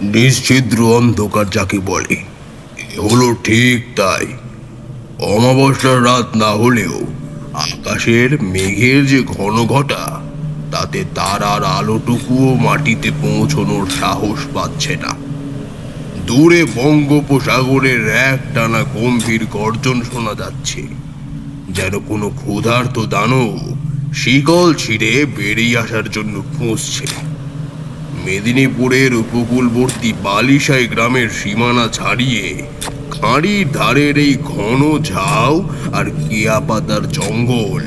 নিশ্ছিদ্র অন্ধকার যাকে বলে হলো ঠিক তাই। অমাবস্যার রাত না হলেও আকাশের মেঘের যে ঘন ঘটা, তাতে তারার আলোটুকুও মাটিতে পৌঁছনোর সাহস পাচ্ছে না। দূরে বঙ্গোপসাগরের এক টানা গম্ভীর গর্জন শোনা যাচ্ছে, যেন কোনো ক্ষুধার্ত দানব শিকল ছিঁড়ে বেরিয়ে আসার জন্য খুঁজছে। মেদিনীপুরের উপকূলবর্তী বালিশাই গ্রামের সীমানা ছাড়িয়ে খাঁড়ির ধারের এই ঘন ঝাউ আর কেয়া পাতার জঙ্গল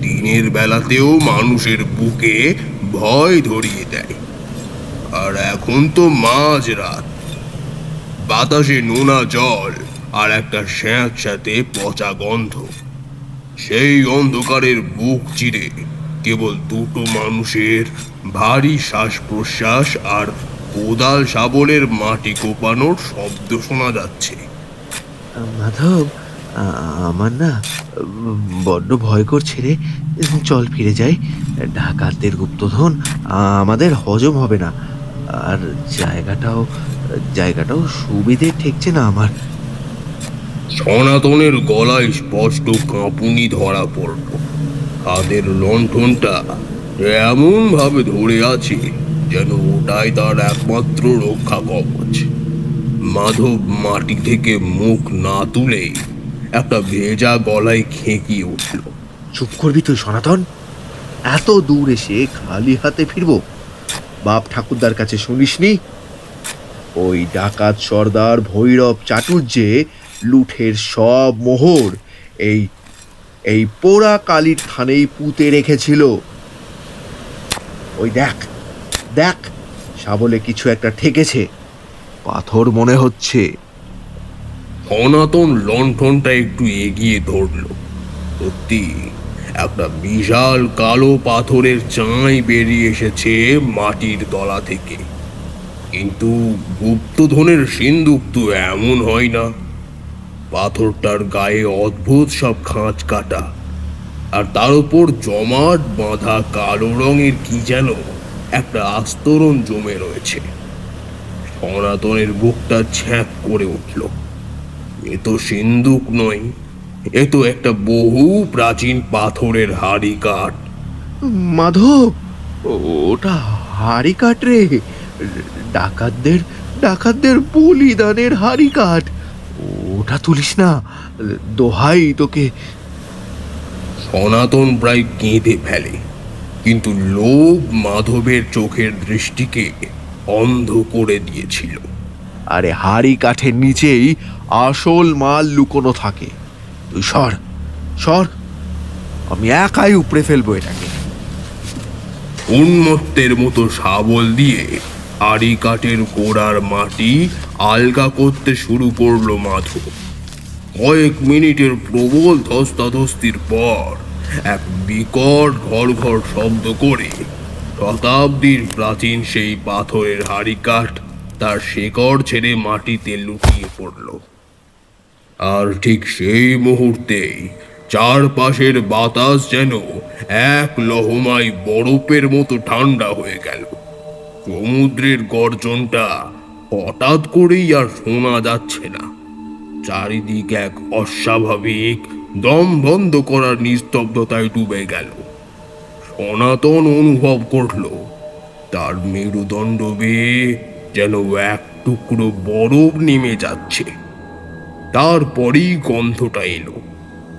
দিনের বেলাতেও মানুষের বুকে ভয় ধরিয়ে দেয়। আর এখন তো মাঝরাত, বাতাসে নোনা জল আর একটা স্যাঁতস্যাঁতে পচা গন্ধ। সেই অন্ধকারের বুক চিরে কেবল দুটো মানুষের ভারী শ্বাস প্রশ্বাস আর কোদাল শাবলের মাটি কোপানোর শব্দ শোনা যাচ্ছে। মাধব, আমার না বড্ড ভয় করছে রে। চল ফিরে যাই। ডাকাতদের গুপ্তধন আমাদের হজম হবে না। আর জায়গাটাও জায়গাটাও সুবিধে ঠেকছে না আমার। সনাতনের গলায় স্পষ্ট কাঁপুনি ধরা পড়ল। হাতের লণ্ঠনটা এমন ভাবে ধরে আছে যেন ওটাই তার একমাত্র রক্ষা কবচ। মাধব মাটি থেকে মুখ না তুলে একটা ভেজা গলায় খেঁকিয়ে উঠল। চুপ করবি তুই সনাতন? এত দূর এসে খালি হাতে ফিরবো? বাপ ঠাকুরদার কাছে শুনিসনি ওই ডাকাত সর্দার ভৈরব চাটুর্যে লুঠের সব মোহর এই এই পোড়া কালীর থানেই পুঁতে রেখেছিল? ওই দেখ দেখ, শাবলে কিছু একটা ঠেকেছে, পাথর মনে হচ্ছে। সনাতন লণ্ঠনটা একটু এগিয়ে ধরল। সত্যি একটা বিশাল কালো পাথরের চাঁই বেরিয়ে এসেছে মাটির তলা থেকে। কিন্তু গুপ্তধনের সিন্দুক তো এমন হয় না। পাথরটার গায়ে অদ্ভুত সব খাঁজ কাটা, আর তার উপর জমাট বাঁধা কালো রঙের কি যেন একটা আস্তরণ জমে রয়েছে। সনাতনের বুকটা ছ্যাঁক করে উঠল। এ তো সিন্দুক নয়, এ তো একটা বহু প্রাচীন পাথরের হাড়ি কাঠ। মাধব, ওটা হাড়ি কাঠ রে। ডাকাতদের ডাকাতদের বলিদানের হাড়ি কাঠ। ওটা তুলিস না, দোহাই তোকে। সনাতন প্রায় কেঁদে ফেলে, কিন্তু লোভ মাধবের চোখের দৃষ্টিকে অন্ধ করে দিয়েছিল। আরে হাড়ি কাঠের নিচেই আসল মাল লুকোনো থাকে। তুই সর সর, আমি একাই উপড়ে ফেলবো এটাকে। উন্মত্তের মতো শাবল দিয়ে আড়ি কাঠের গোড়ার মাটি আলগা করতে শুরু করলো মাধব। কয়েক মিনিটের প্রবল ধস্তাধস্তির পর এক বিকট ঘর ঘর শব্দ করে শতাব্দীর প্রাচীন সেই পাথরের হাড়ি কাঠ তার শেকড় ছেড়ে মাটিতে লুটিয়ে পড়ল। আর ঠিক সেই মুহূর্তেই চারপাশের বাতাস যেন এক লহমায় বরফের মতো ঠান্ডা হয়ে গেল। সমুদ্রের গর্জনটা হঠাৎ করেই আর শোনা যাচ্ছে না। চারিদিক এক অস্বাভাবিক দম বন্ধ করার নিস্তব্ধতায় ডুবে গেল। সনাতন অনুভব করল তার মেরুদণ্ড বেয়ে যেন এক টুকরো বরফ নেমে যাচ্ছে। তারপরেই গন্ধটা এলো,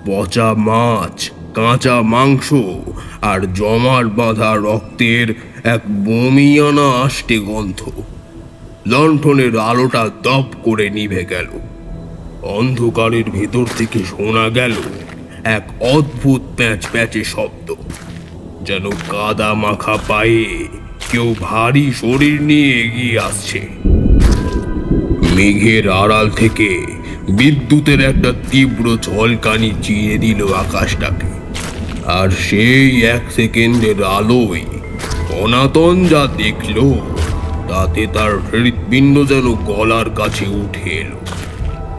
পচা মাছ, কাঁচা মাংস আর জমাট বাঁধা রক্তের এক বমিয়ানা আষ্টে গন্ধ। লণ্ঠনের আলোটা দপ করে নিভে গেল। অন্ধকারের ভেতর থেকে শোনা গেল এক অদ্ভুত প্যাঁচ প্যাঁচে শব্দ, যেন কাদা মাখা পায়ে কেউ ভারী শরীর নিয়ে এগিয়ে আসছে। মেঘের আড়াল থেকে বিদ্যুতের একটা তীব্র ঝলকানি চিরে দিল আকাশটাকে। আর সেই এক সেকেন্ডের আলোয় সনাতন যা দেখল, তাতে তার হৃৎপিণ্ড যেন গলার কাছে উঠে এলো।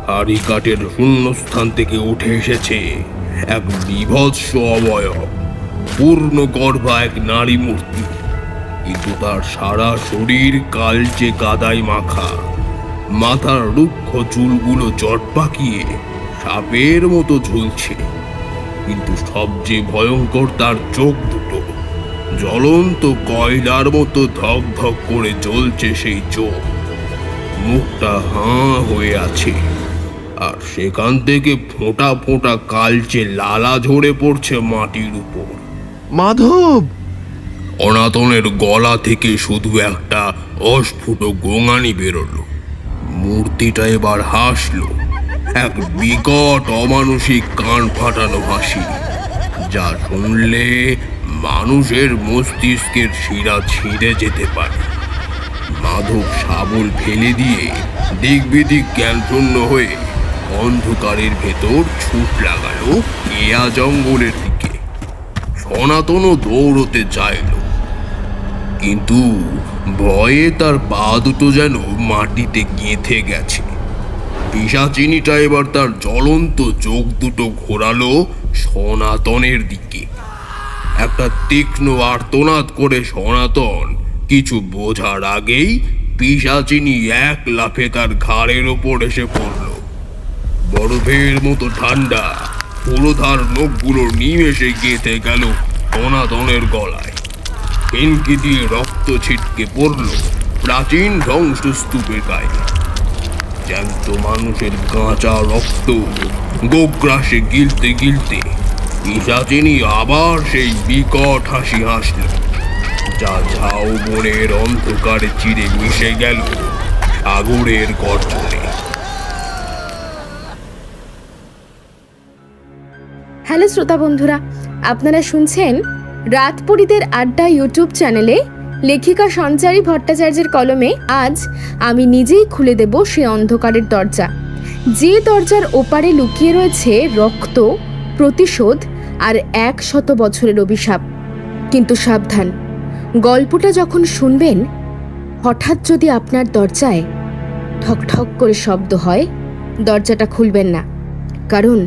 হাড়ি কাঠের শূন্যস্থান থেকে উঠে এসেছে এক বীভৎস অবয়ব, পূর্ণ গর্ভা এক নারী মূর্তি। কিন্তু তার সারা শরীর কালচে কাদায় মাখা, মাথার রুক্ষ চুলগুলো জট পাকিয়ে সাপের মতো ঝুলছে। কিন্তু সবচেয়ে ভয়ঙ্কর তার চোখ দুটো, জ্বলন্ত কয়লার মতো ধক ধক করে জ্বলছে সেই চোখ। মুখটা হাঁ হয়ে আছে, আর সেখান থেকে ফোঁটা ফোঁটা কালচে লালা ঝরে পড়ছে মাটির উপর। মাধব! সনাতনের গলা থেকে শুধু একটা অস্ফুট গোঙানি বেরোলো। মূর্তিটা এবার হাসলো, এক বিকট অমানসিক কান ফাটানো হাসি, যা শুনলে মানুষের মস্তিষ্কের শিরা ছিঁড়ে যেতে পারে। মাধব শাবল ফেলে দিয়ে দিক বিদিক জ্ঞানশূন্য হয়ে অন্ধকারের ভেতর ছুট লাগালো কেয়া জঙ্গলের দিকে। সনাতনও দৌড়তে চাইল, কিন্তু ভয়ে তার পা দুটো যেন মাটিতে গেঁথে গেছে। পিশাচিনীটা এবার তার জ্বলন্ত চোখ দুটো ঘোরালো সনাতনের দিকে। একটা তীক্ষ্ণ আর্তনাদ করে সনাতন কিছু বোঝার আগেই পিশাচিনী এক লাফে তার ঘাড়ের ওপর এসে পড়ল। বরফের মতো ঠান্ডা পুরোধার নখগুলো নিমেষে গেঁথে গেল সনাতনের গলায়। ফেনকি দিয়ে রক্ত ছিটকে পড়ল প্রাচীন ধ্বংসস্তূপের গায়ে। জ্যান্ত মানুষের কাঁচা রক্ত গোগ্রাসে গিলতে গিলতে পিশাচিনী আবার সেই বিকট হাসি হাসল, যা ঝাউবনের অন্ধকারে চিরে মিশে গেল সাগরের গর্জনে। হ্যালো শ্রোতা বন্ধুরা, আপনারা শুনছেন রাতপরীদের আড্ডা ইউটিউব চ্যানেলে লেখিকা সঞ্চারী ভট্টাচার্যের কলমে আজ আমি নিজেই খুলে দেব সে অন্ধকারের দরজা, যে দরজার ওপারে লুকিয়ে রয়েছে রক্ত, প্রতিশোধ আর 100 বছরের অভিশাপ। কিন্তু সাবধান, গল্পটা যখন শুনবেন হঠাৎ যদি আপনার দরজায় ঠক ঠক করে শব্দ হয়, দরজাটা খুলবেন না, কারণ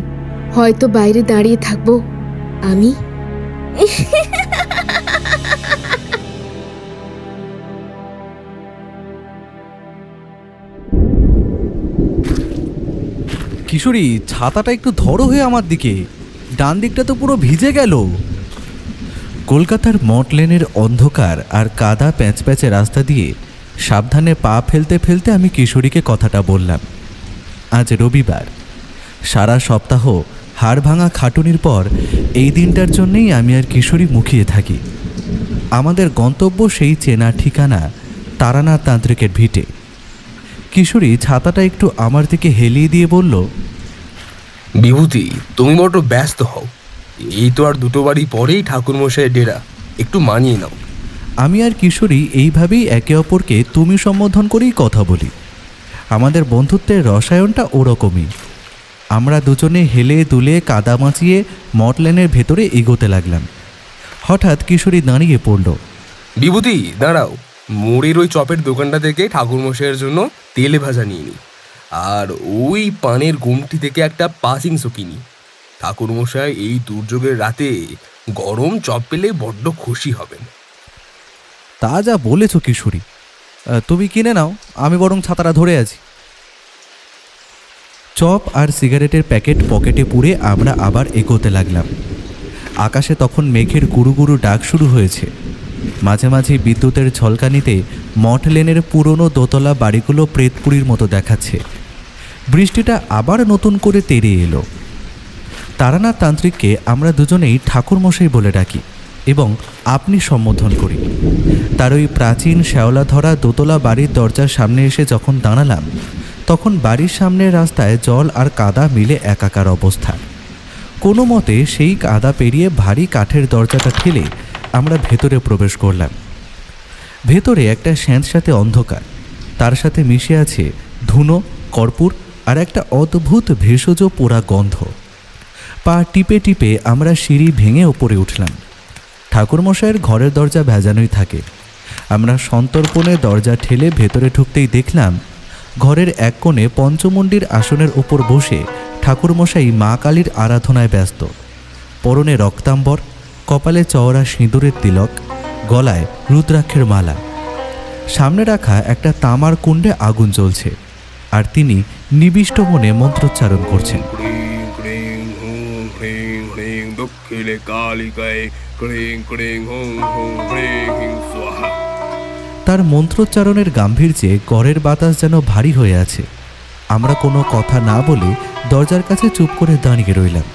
হয়তো বাইরে দাঁড়িয়ে থাকবো আমি। কিশোরী, ছাতাটা একটু ধরো হয়ে আমার দিকে, ডান দিকটা তো পুরো ভিজে গেল। কলকাতার মঠ লেনের অন্ধকার আর কাদা প্যাঁচপ্যাঁচে রাস্তা দিয়ে সাবধানে পা ফেলতে ফেলতে আমি কিশোরীকে কথাটা বললাম। আজ রবিবার, সারা সপ্তাহ হাড় ভাঙা খাটুনির পর এই দিনটার জন্যেই আমি আর কিশোরী মুখিয়ে থাকি। আমাদের গন্তব্য সেই চেনা ঠিকানা তারানাথ তান্ত্রিকের ভিটে। কিশোরী ছাতাটা একটু আমার দিকে হেলিয়ে দিয়ে বলল, বিভূতি, তুমি বড্ড ব্যস্ত হও। এই তো আর 2 বাড়ি পরেই ঠাকুরমশাইয়ের ডেরা, একটু মানিয়ে নাও। আমি আর কিশোরী এইভাবেই একে অপরকে তুমি সম্বোধন করেই কথা বলি। আমাদের বন্ধুত্বের রসায়নটা ওরকমই। আমরা দুজনে হেলে দুলে কাদা মাচিয়ে মঠ লেনের ভেতরে এগোতে লাগলাম। হঠাৎ কিশোরী দাঁড়িয়ে পড়ল। বিভূতি, দাঁড়াও, মোড়ের ওই চপের দোকানটা থেকে ঠাকুরমশাইয়ের জন্য তেলে ভাজা নিয়ে নি, আর ওই পানের গুমটি থেকে একটা পাসিংসও কিনি। ঠাকুরমশাই এই দুর্যোগের রাতে গরম চপ পেলে বড্ড খুশি হবেন। তা যা বলেছ কিশোরী, তুমি কিনে নাও, আমি বরং ছাতাটা ধরে আছি। চপ আর সিগারেটের প্যাকেট পকেটে পুরে আমরা আবার এগোতে লাগলাম। আকাশে তখন মেঘের গুরু গুরু ডাক শুরু হয়েছে। মাঝে মাঝে বিদ্যুতের ঝলকানিতে মঠ লেনের পুরনো দোতলা বাড়িগুলো প্রেতপুরীর মতো দেখাচ্ছে। বৃষ্টিটা আবার নতুন করে তেড়ে এলো। তারানাথ তান্ত্রিককে আমরা দুজনেই ঠাকুরমশাই বলে ডাকি এবং আপনি সম্বোধন করি। তার ওই প্রাচীন শ্যাওলা ধরা দোতলা বাড়ির দরজার সামনে এসে যখন দাঁড়ালাম, তখন বাড়ির সামনের রাস্তায় জল আর কাদা মিলে একাকার অবস্থা। কোনো মতে সেই কাদা পেরিয়ে ভারী কাঠের দরজাটা ঠেলে আমরা ভেতরে প্রবেশ করলাম। ভেতরে একটা স্যাঁতস্যাঁতে অন্ধকার, তার সাথে মিশে আছে ধুনো, কর্পূর আর একটা অদ্ভুত ভেষজ পোড়া গন্ধ। পা টিপে টিপে আমরা সিঁড়ি ভেঙে ওপরে উঠলাম। ঠাকুরমশাইয়ের ঘরের দরজা ভেজানোই থাকে। আমরা সন্তর্পণে দরজা ঠেলে ভেতরে ঢুকতেই দেখলাম ঘরের এক কোণে পঞ্চমুণ্ডির আসনের উপর বসে ঠাকুরমশাই মা কালীর আরাধনায় ব্যস্ত। পরনে রক্তাম্বর, কপালে চওড়া সিঁদুরের তিলক, গলায় রুদ্রাক্ষের মালা। সামনে রাখা একটা তামার কুণ্ডে আগুন জ্বলছে, আর তিনি নিবিষ্ট মনে মন্ত্রোচ্চারণ করছেন। ক্রিং ক্রিং হুম হ্রিং হ্রিং দক্ষিণে কালিকায় ক্রিং ক্রিং হুম হুম হ্রিং হিং স্বাহা। তার মন্ত্রোচ্চারণের গাম্ভীর্যে ঘরের বাতাস যেন ভারী হয়ে আছে। আমরা কোনো কথা না বলে দরজার কাছে চুপ করে দাঁড়িয়ে রইলাম,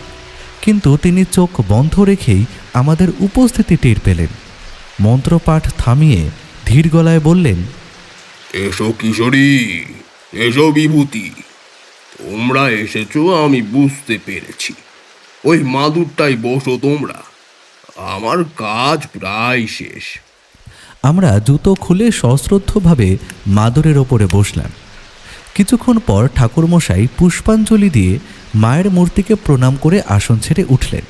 কিন্তু তিনি চোখ বন্ধ রেখেই আমাদের উপস্থিতি টের পেলেন। মন্ত্রপাঠ থামিয়ে ধীর গলায় বললেন, এসো কিশোরী, এসো বিভূতি, তোমরা এসেছো আমি বুঝতে পেরেছি। ওই মাদুরটাই বসো তোমরা, আমার কাজ প্রায় শেষ। আমরা জুতো খুলে সশ্রদ্ধভাবে মাদুরের ওপরে বসলাম। কিছুক্ষণ পর ঠাকুরমশাই পুষ্পাঞ্জলি দিয়ে মায়ের মূর্তিকে প্রণাম করে আসন ছেড়ে উঠলেন।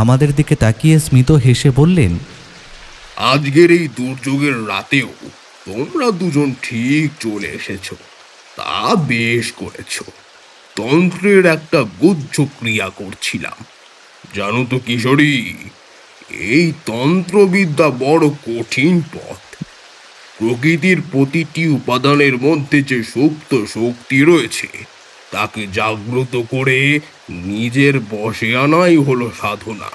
আমাদের দিকে তাকিয়ে স্মিত হেসে বললেন, আজকের এই দুর্যোগের রাতেও তোমরা দুজন ঠিক চলে এসেছো, তা বেশ করেছো। তন্ত্রের একটা গুচ্ছ ক্রিয়া করছিলাম। জানো তো কিশোরী, এই তন্ত্রবিদ্যা বড় কঠিন পথ। প্রকৃতির প্রতিটি উপাদানের মধ্যে যে সুপ্ত শক্তি রয়েছে তাকে জাগ্রত করে নিজের বশে আনাই হলো সাধনা।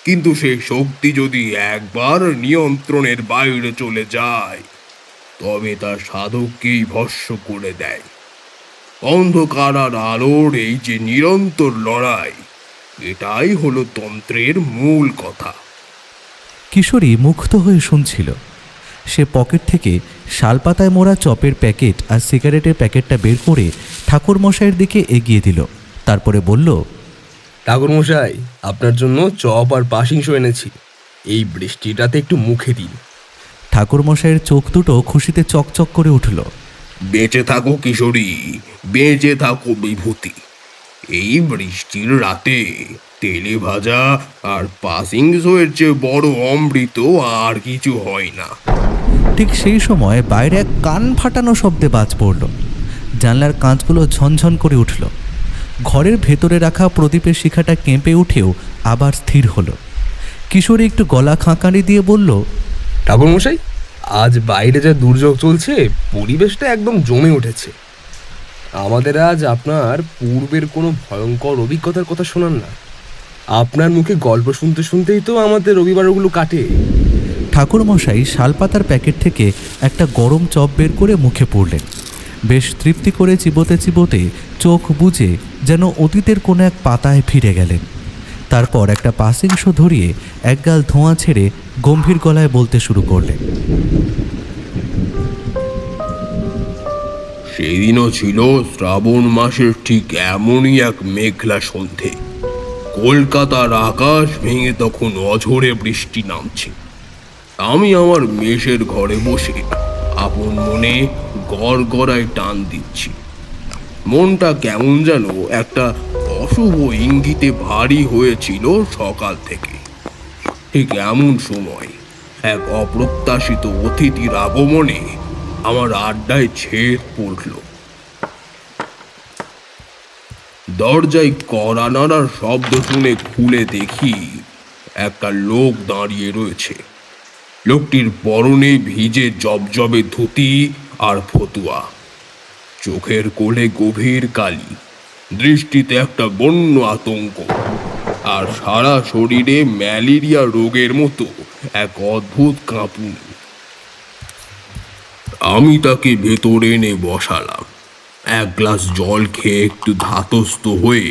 কিন্তু সেই শক্তি যদি একবার নিয়ন্ত্রণের বাইরে চলে যায় তবে তা সাধককেই ভস্ম করে দেয়। অন্ধকার আর আলোর এই যে নিরন্তর লড়াই, এটাই হলো তন্ত্রের মূল কথা। কিশোরী মুগ্ধ হয়ে শুনছিল। সে পকেট থেকে শালপাতায় মোড়া চপের প্যাকেট আর সিগারেটের প্যাকেটটা বের করে ঠাকুরমশাইয়ের দিকে এগিয়ে দিল। তারপরে বলল, ঠাকুরমশাই, আপনার জন্য চপ আর পাসিংস এনেছি, এই বৃষ্টিটাতে একটু মুখে দিন। ঠাকুরমশাইয়ের চোখ দুটো খুশিতে চকচক করে উঠল। বেঁচে থাকো কিশোরী, বেঁচে থাকো বিভূতি। এই বৃষ্টির রাতে তেলে ভাজা আর পাসিংসের চেয়ে বড় অমৃত আর কিছু হয় না। ঠিক সেই সময় বাইরে এক কান ফাটানো শব্দে বাজ পড়ল। জানলার কাঁচগুলো ঝনঝন করে উঠল। ঘরের ভেতরে রাখা প্রদীপের শিখাটা কেঁপে উঠেও আবার স্থির হলো। কিশোরী একটু গলা খাঁকারি দিয়ে বলল, ঠাকুরমশাই, আজ বাইরে যা দুর্যোগ চলছে, পরিবেশটা একদম জমে উঠেছে। আমাদের আজ আপনার পূর্বের কোনো ভয়ঙ্কর অভিজ্ঞতার কথা শোনান না। আপনার মুখে গল্প শুনতে শুনতেই তো আমাদের রবিবারগুলো কাটে। ঠাকুরমশাই শালপাতার প্যাকেট থেকে একটা গরম চপ বের করে মুখে পুরলেন। বেশ তৃপ্তি করে চিবোতে চিবোতে চোখ বুজে যেন অতীতের কোনো এক পাতায় ফিরে গেলেন। তারপর একটা পাসিংস ধরিয়ে একগাল ধোঁয়া ছেড়ে গম্ভীর গলায় বলতে শুরু করলেন, সেদিনও ছিল শ্রাবণ মাসের ঠিক এমনই এক মেঘলা সন্ধে। কলকাতার আকাশ ভেঙে তখন অঝোরে বৃষ্টি নামছে। আমি আমার মেষের ঘরে বসে আপন মনে গড়গড়ায় টান দিচ্ছি। মনটা কেমন যেন একটা অশুভ ইঙ্গিতে ভারী হয়েছিল সকাল থেকে। ঠিক এমন সময় এক অপ্রত্যাশিত অতিথির আগমনে আমার আড্ডায় ছেদ পড়ল। দরজায় কড়া নাড়ার শব্দ শুনে খুলে দেখি একটা লোক দাঁড়িয়ে রয়েছে। লোকটির পরনে ভিজে জবজবে ধুতি আর ফতুয়া, চোখের কোলে গভীর কালি, দৃষ্টিতে একটা বন্য আতঙ্ক, আর সারা শরীরে ম্যালেরিয়া রোগের মতো এক অদ্ভুত কাঁপুনি। আমি তাকে ভেতরে এনে বসালাম। এক গ্লাস জল খেয়ে একটু ধাতস্থ হয়ে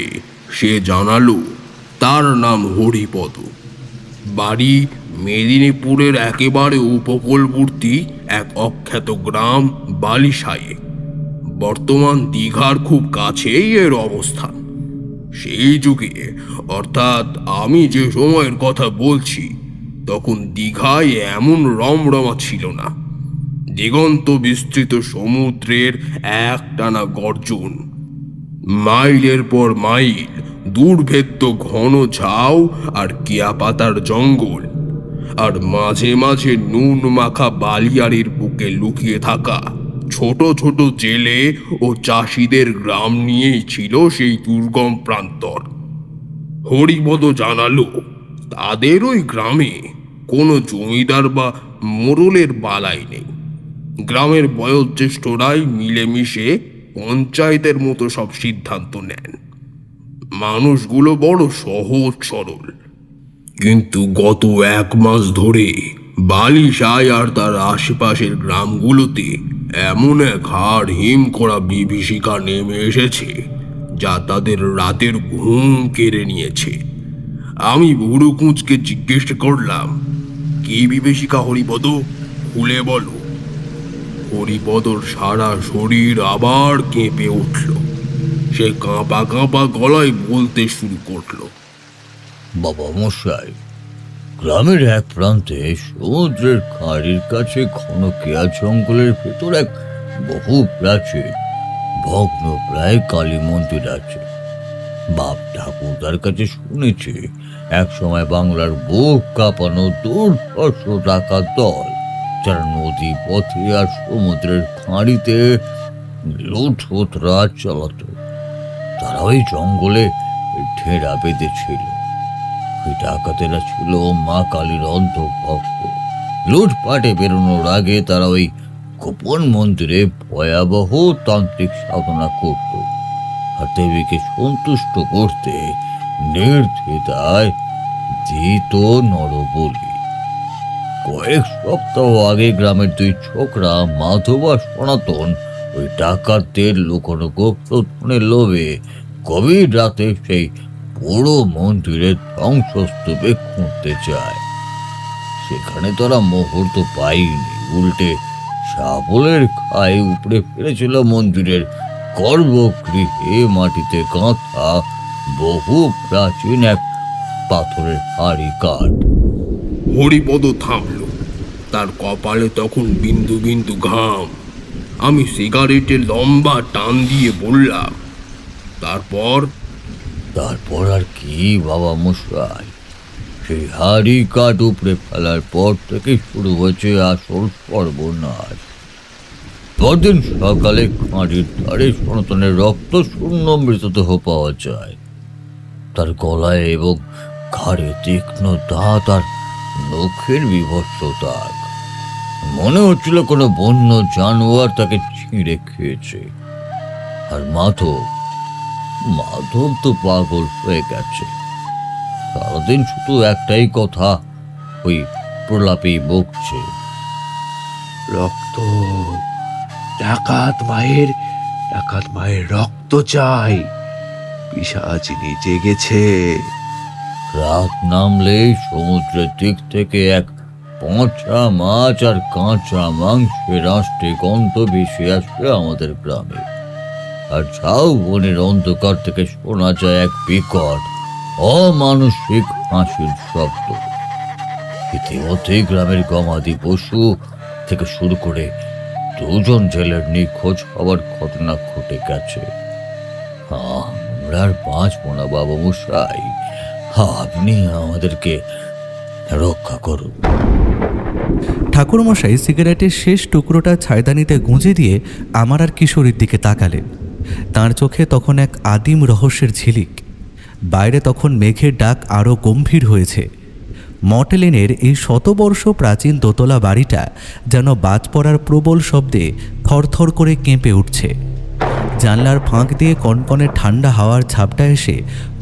সে জানালো তার নাম হরিপদ। বাড়ি মেদিনীপুরের একেবারে উপকূলবর্তী এক অখ্যাত গ্রাম বালিসায়ে। বর্তমান দীঘার খুব কাছেই এর অবস্থান। সেই যুগে, অর্থাৎ আমি যে সময়ের কথা বলছি, তখন দীঘায় এমন রমরমা ছিল না। দিগন্ত বিস্তৃত সমুদ্রের একটানা গর্জন, মাইলের পর মাইল দুর্ভেদ্য ঘন ঝাউ আর কেয়াপাতার জঙ্গল, আর মাঝে মাঝে নুন মাখা বালিয়াড়ির বুকে লুকিয়ে থাকা ছোট ছোট জেলে ও চাষিদের গ্রাম নিয়েই ছিল সেই দুর্গম প্রান্তর। হরিপদ জানালো তাদের ওই গ্রামে কোনো জমিদার বা মোড়লের বালাই নেই। গ্রামের বয়োজ্যেষ্ঠরাই মিলেমিশে পঞ্চায়েতের মতো সব সিদ্ধান্ত নেন। মানুষগুলো বড় সহজ সরল। কিন্তু গত 1 মাস ধরে বালিশাই আর তার আশেপাশের গ্রামগুলোতে এমন এক হাড় হিম করা বিভীষিকা নেমে এসেছে যা তাদের রাতের ঘুম কেড়ে নিয়েছে। আমি বুড়ো কুঁচকে জিজ্ঞেস করলাম, কি বিভীষিকা হরিপদ, খুলে বলো। হরিপদর সারা শরীর আবার কেঁপে উঠল। সে কাঁপা কাঁপা গলায় বলতে শুরু করলো, বাবা মশাই, গ্রামের এক প্রান্তে সমুদ্রের খাঁড়ির কাছে ঘন কেয়া জঙ্গলের ভেতর এক বহু প্রাচীন ভগ্ন প্রায় কালী মন্দির আছে। বাপ ঠাকুরদার কাছে শুনেছি এক সময় বাংলার বুক কাঁপানো দুর্ধর্ষ ডাকাত দল, যারা নদী পথে আর সমুদ্রের খাঁড়িতে লুঠোত রাজ চালাত, তারা ওই জঙ্গলে ঢেরা বেঁধেছিল। ওই ডাকাতেরা ছিল মা কালীর অন্ধভক্ত। লুটপাটে বেরোনোর আগে তারা ওই গোপন মন্দিরে ভয়াবহ তান্ত্রিক সাধনা করত, আর দেবীকে সন্তুষ্ট করতে নির্দ্বিধায় দিত নরবলি। কয়েক সপ্তাহ আগে গ্রামের 2 ছোকরা মাধব আর সনাতন ওই ডাকাতদের লুকোনো গুপ্তধনের লোভে গভীর রাতে সেই পুরো মন্দিরের ধ্বংসস্তূপে খুঁড়তে যায়। সেখানে তারা মুহূর্ত পায়নি, উল্টে শাবলের খায় উপড়ে ফেলেছিল মন্দিরের গর্ভগৃহে মাটিতে গাঁথা বহু প্রাচীন এক পাথরের হাড়ি কাঠ। হরিপদ থামল। তার কপালে তখন বিন্দু বিন্দু ঘাম। আমি সিগারেটে লম্বা টান দিয়ে বললাম, তারপর? তারপর আর কি বাবা মশাই, সেই হাড়ি কাঠ উপড়ে ফেলার পর থেকে শুরু হয়েছে আসল সর্বনাশ। পরদিন সকালে খাঁড়ির ধারে সনাতনের রক্ত শূন্য মৃতদেহ পাওয়া যায়। তার গলায় এবং ঘাড়ে তীক্ষ্ণ দাঁত আর নখের বিভৎস দাগ। মনে হচ্ছিল কোনো বন্য জানোয়ার তাকে ছিঁড়ে খেয়েছে। আর মাধব তো পাগল হয়ে গেছে। সারাদিন শুধু একটাই কথা, ওই প্রলাপেই বকছে, রক্ত, ডাকাত মায়ের রক্ত চাই, পিশাচিনী জেগেছে। রাত নামলেই সমুদ্রের দিক থেকে এক পচা মাছ আর কাঁচা মাংসের আষ্টে গন্ধ ভেসে আসবে আমাদের গ্রামে। আর ঝাউ বনের অন্ধকার থেকে শোনা যায় এক বিকট অমানসিক হাসির শব্দ। ইতিমধ্যেই গ্রামের গবাদি পশু থেকে শুরু করে 2 জন জেলের নিখোঁজ হওয়ার ঘটনা ঘটে গেছে। আমরা আর বাঁচবো না বাবা মশাই, আপনি আমাদেরকে রক্ষা করুন। ঠাকুরমশাই সিগারেটের শেষ টুকরোটা ছায়দানিতে গুঁজে দিয়ে আমার আর কিশোরীর দিকে তাকালেন। তার চোখে তখন এক আদিম রহস্যের ঝিলিক। বাইরে তখন মেঘের ডাক আরও গম্ভীর হয়েছে। মটলেনের এই শতবর্ষ প্রাচীন দোতলা বাড়িটা যেন বাজ পড়ার প্রবল শব্দে থরথর করে কেঁপে উঠছে। জানলার ফাঁক দিয়ে কনকনে ঠান্ডা হাওয়ার ঝাপটা এসে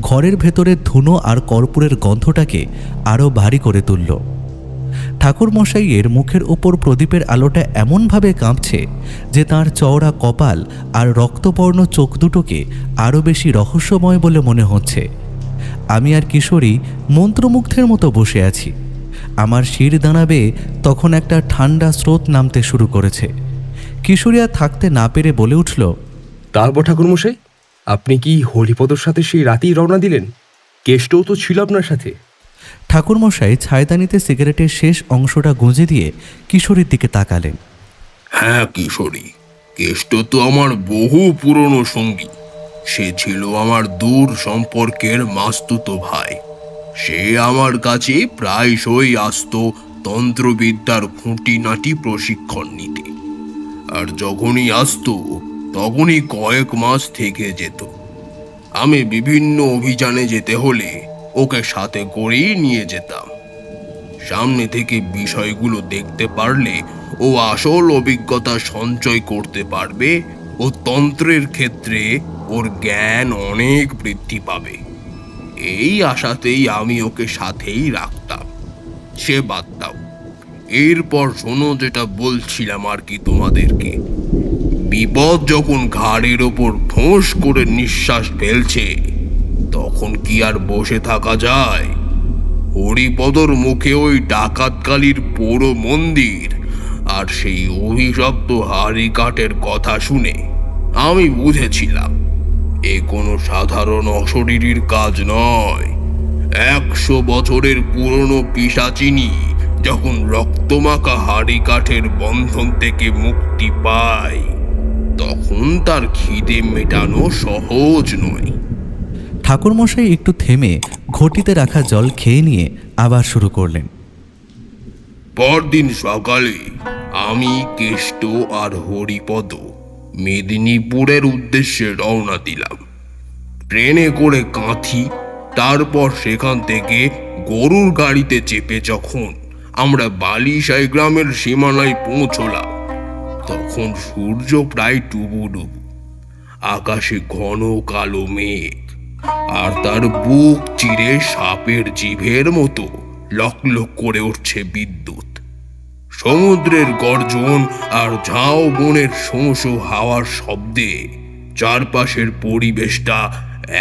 ঘরের ভেতরে ধুনো আর কর্পূরের গন্ধটাকে আরও ভারী করে তুলল। ঠাকুরমশাইয়ের মুখের ওপর প্রদীপের আলোটা এমনভাবে কাঁপছে যে তাঁর চওড়া কপাল আর রক্তবর্ণ চোখ দুটোকে আরও বেশি রহস্যময় বলে মনে হচ্ছে। আমি আর কিশোরী মন্ত্রমুগ্ধের মতো বসে আছি। আমার শির দাঁড়াবে তখন একটা ঠান্ডা স্রোত নামতে শুরু করেছে। কিশোরী আর থাকতে না পেরে বলে উঠল, তারপর ঠাকুরমশাই, আপনি কি হরিপদর সাথে সেই রাতেই রওনা দিলেন? কেষ্টও তো ছিল আপনার সাথে। ঠাকুরমশাই ছায়দানিতে সিগারেটের শেষ অংশটা গুঁজে দিয়ে কিশোরীর দিকে তাকালেন। হ্যাঁ কিশোরী, কেষ্ট তো আমার বহু পুরনো সঙ্গী। সে ছিল আমার দূর সম্পর্কের মাস্তুতো ভাই। সে আমার কাছে প্রায়শই আসতো তন্ত্রবিদ্যার খুঁটিনাটি প্রশিক্ষণ নিতে। আর যখনই আসতো তখনই কয়েক মাস থেকে যেত। আমি বিভিন্ন অভিযানে যেতে হলে ওকে সাথে করেই নিয়ে যেতাম। সামনে থেকে বিষয়গুলো দেখতে পারলে ও আসল অভিজ্ঞতা সঞ্চয় করতে পারবে ও তন্ত্রের ক্ষেত্রে ওর জ্ঞান অনেক বৃদ্ধি পাবে। এই আশাতেই আমি ওকে সাথেই রাখতাম। সে বাদ দাও, এরপর শোনো যেটা বলছিলাম আর কি তোমাদেরকে। বিপদ যখন ঘাড়ের ওপর ফোঁস করে নিঃশ্বাস ফেলছে, তখন কি আর বসে থাকা যায়? হরিপদর মুখে ওই ডাকাতকালীর পোড়ো মন্দির আর সেই অভিশপ্ত হাড়ি কাঠের কথা শুনে আমি বুঝেছিলাম এ কোনো সাধারণ অশরীরীর কাজ নয়। 100 বছরের পুরনো পিশাচিনী যখন রক্তমাখা হাড়ি কাঠের বন্ধন থেকে মুক্তি পায়, তখন তার খিদে মেটানো সহজ নয়। ঠাকুরমশাই একটু থেমে ঘটিতে রাখা জল খেয়ে নিয়ে আবার শুরু করলেন। পরদিন সকালে আমি, কেষ্ট আর হরিপদ মেদিনীপুরের উদ্দেশ্যে রওনা দিলাম। ট্রেনে করে কাঁথি, তারপর সেখান থেকে গরুর গাড়িতে চেপে যখন আমরা বালিশাই গ্রামের সীমানায় পৌঁছলাম, তখন সূর্য প্রায় ডুবুডুবু। আকাশে ঘন কালো মেঘ, আর তার বুক চিরে সাপের জিভের মতো লক লক করে উঠছে বিদ্যুৎ। সমুদ্রের গর্জন আর ঝাউ বনের শোঁ শোঁ হাওয়ার শব্দে চারপাশের পরিবেশটা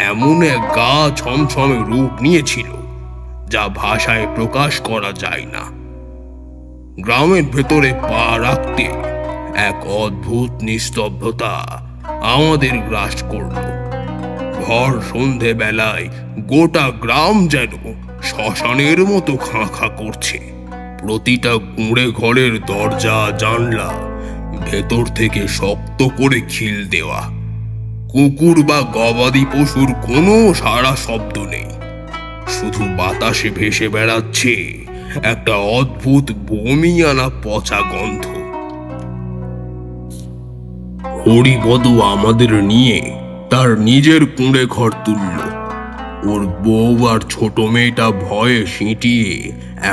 এমন এক গা ছমছমে রূপ নিয়েছিল যা ভাষায় প্রকাশ করা যায় না। গ্রামের ভেতরে পা রাখতে এক অদ্ভুত নিস্তব্ধতা আমাদের গ্রাস করল। ভর সন্ধে বেলায় গোটা গ্রাম যেন শ্মশানের মতো খাঁ খাঁ করছে। প্রতিটা কুঁড়ে ঘরের দরজা জানলা ভেতর থেকে শক্ত করে খিল দেওয়া। কুকুর বা গবাদি পশুর কোনো সাড়া শব্দ নেই, শুধু বাতাসে ভেসে বেড়াচ্ছে একটা অদ্ভুত বমি আনা পচা গন্ধ। হরিপদ আমাদের নিয়ে তার নিজের কুঁড়ে ঘর তুলল। ওর বউ আর ছোট মেয়েটা ভয়ে সিঁটিয়ে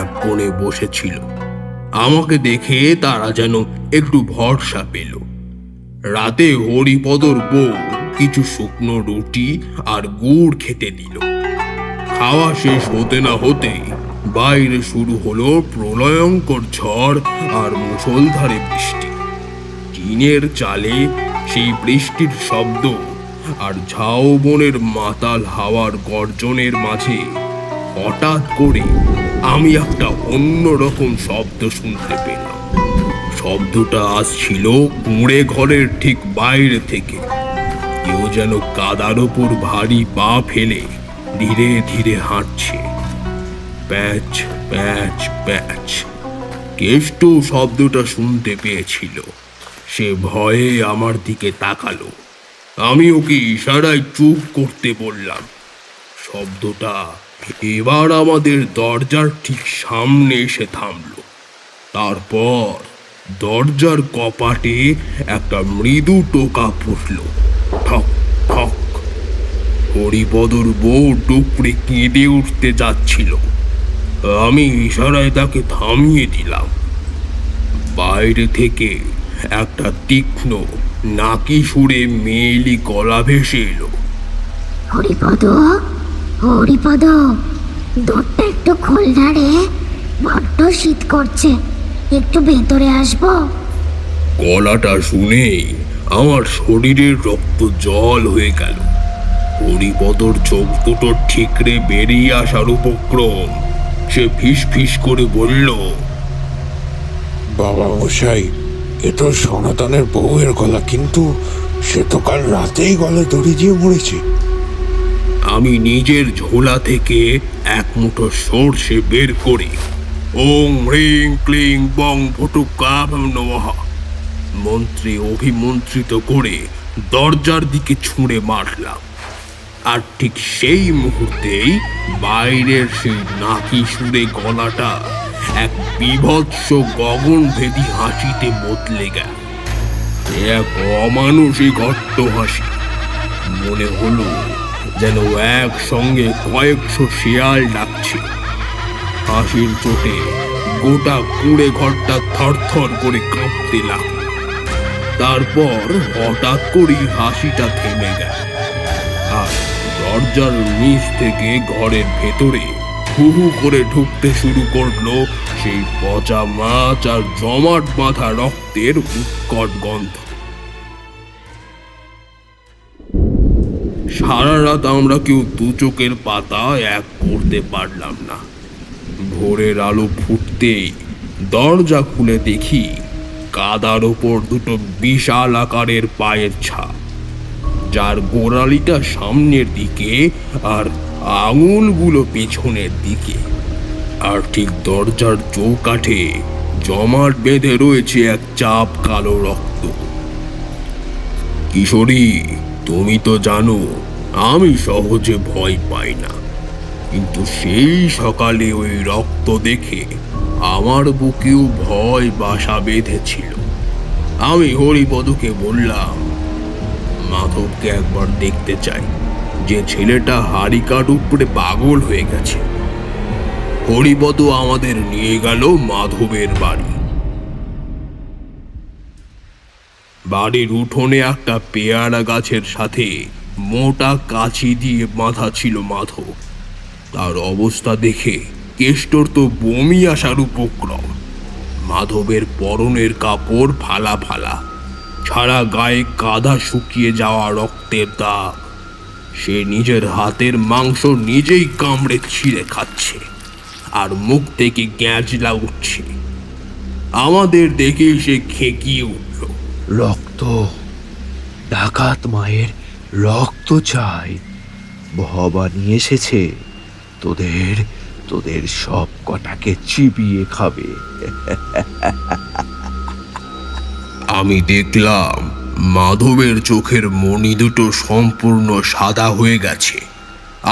এক কোণে বসেছিল। আমাকে দেখে তারা যেন একটু ভরসা পেল। রাতে হরিপদর বউ কিছু শুকনো রুটি আর গুড় খেতে দিল। খাওয়া শেষ হতে না হতেই বাইরে শুরু হলো প্রলয়ঙ্কর ঝড় আর মুষলধারে বৃষ্টি। টিনের চালে সেই বৃষ্টির শব্দ আর ঝাউবনের মাতাল হাওয়ার গর্জনের মাঝে হঠাৎ করে আমি একটা অন্যরকম শব্দ শুনতে পেলাম। শব্দটা আসছিল কুঁড়ে ঘরের ঠিক বাইরে থেকে। কেউ যেন কাদার ওপর ভারী পা ফেলে ধীরে ধীরে হাঁটছে। প্যাচ প্যাচ প্যাচ। কেষ্ট শব্দটা শুনতে পেয়েছিল। সে ভয়ে আমার দিকে তাকালো। আমি ওকে ইশারায় চুপ করতে বললাম। শব্দটা এবার আমাদের দরজার ঠিক সামনে এসে থামল। তারপর দরজার কপাটে একটা মৃদু টোকা ফুটল। ঠক ঠক। হরিপদর বউ টুকরে কেঁদে উঠতে যাচ্ছিল। আমি ইশারায় তাকে থামিয়ে দিলাম। বাইরে থেকে একটা তীক্ষ্ণ নাকি সুরে মেয়েলি গলা ভেসে এলো। হরিপদ, হরিপদ, দরটা একটু খোল না রে, বড্ড শীত করছে, একটু ভেতরে আসবো? গলাটা শুনেই আমার শরীরের রক্ত জল হয়ে গেল। হরিপদর চোখ দুটো ঠিকরে বেরিয়ে আসার উপক্রম। সে ফিস ফিস করে বলল, বাবা মশাই, এ তো সনাতনের বউয়ের গলা, কিন্তু সে তো কাল রাতেই গলা দড়ি দিয়ে মরেছে। আমি নিজের ঝোলা থেকে এক মুঠো সর্ষে বের করে ওং হ্রিং ক্লিং বং ভটুকাভম নমঃ মন্ত্রে অভিমন্ত্রিত করে দরজার দিকে ছুঁড়ে মারলাম। আর ঠিক সেই মুহূর্তেই বাইরের সেই নাকি সুরে গলাটা এক বিভৎস গগনভেদী হাসিতে বদলে গেল। এক অমানুষিক অট্ট হাসি। মনে হলো যেন একসঙ্গে কয়েকশো শেয়াল ডাকছে। হাসির চোটে গোটা কুড়ে ঘরটা থরথর করে কাঁপতে লাগলো। তারপর হঠাৎ করেই হাসিটা থেমে গেল, আর দরজার নিচ থেকে ঘরের ভেতরে হু হু করে ঢুকতে শুরু করলো সেই পচা মাছ আর জমাট বাঁধা রক্তের উৎকট গন্ধ। সারা রাত আমরা কেউ দু চোখের পাতা এক করতে পারলাম না। ভোরের আলো ফুটতেই দরজা খুলে দেখি কাদার ওপর দুটো বিশাল আকারের পায়ের ছাপ, যার গোড়ালিটা সামনের দিকে আর আঙুলগুলো পেছনের দিকে। আর ঠিক দরজার চৌকাঠে জমাট বেঁধে রয়েছে এক চাপ কালো রক্ত। কিশোরী, তুমি তো জানো আমি সহজে ভয় পাই না, কিন্তু সেই সকালে ওই রক্ত দেখে আমার বুকেও ভয় বাসা বেঁধেছিল। আমি হরিপদকে বললাম, মাধবকে একবার দেখতে চাই, যে ছেলেটা হাড়িকাঠ উপরে পাগল হয়ে গেছে। হরিপদ আমাদের নিয়ে গেল মাধবের বাড়ি। বাড়ির উঠোনে একটা পেয়ারা গাছের সাথে মোটা কাছি দিয়ে বাঁধা ছিল মাধব। তার অবস্থা দেখে কেষ্টর তো বমি আসার উপক্রম। মাধবের পরনের কাপড় ফালা ফালা, ছাড়া গায়ে কাদা শুকিয়ে যাওয়া রক্তের দাগ। সে নিজের হাতের মাংস নিজেই কামড়ে ছিঁড়ে খাচ্ছে, আর মুখ থেকে গ্যাঁজলা উঠছে। আমাদের দেখেই সে খেকিয়ে উঠল। রক্ত, ডাকাত মায়ের রক্ত চাই। ভবানী এসেছে, তোদের তোদের সব কটাকে চিবিয়ে খাবে। আমি দেখলাম মাধবের চোখের মণি দুটো সম্পূর্ণ সাদা হয়ে গেছে।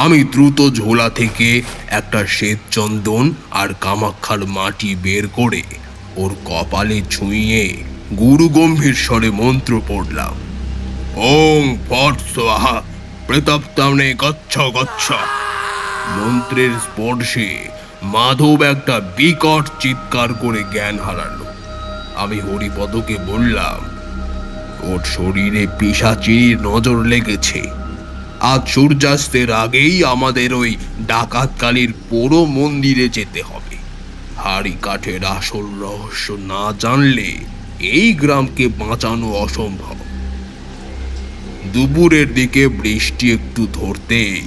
আমি দ্রুত ঝোলা থেকে একটা শ্বেত চন্দন আর কামাক্ষার মাটি বের করে ওর কপালে ছুঁয়ে গুরু গম্ভীর স্বরে মন্ত্র পড়লাম। ওং ফট স্বাহা প্রেতাপ্তামনে গচ্ছ গচ্ছ। মন্ত্রের স্পর্শে মাধব একটা বিকট চিৎকার করে জ্ঞান হারালো। আমি হরিপদকে বললাম, ওর শরীরে পিশাচির নজর লেগেছে। আজ সূর্যাস্তের আগেই আমাদের ওই ডাকাতকালীর পোড়ো মন্দিরে যেতে হবে। হাড়ি কাঠের আসল রহস্য না জানলে এই গ্রামকে বাঁচানো অসম্ভব। দুপুরের দিকে বৃষ্টি একটু ধরতেই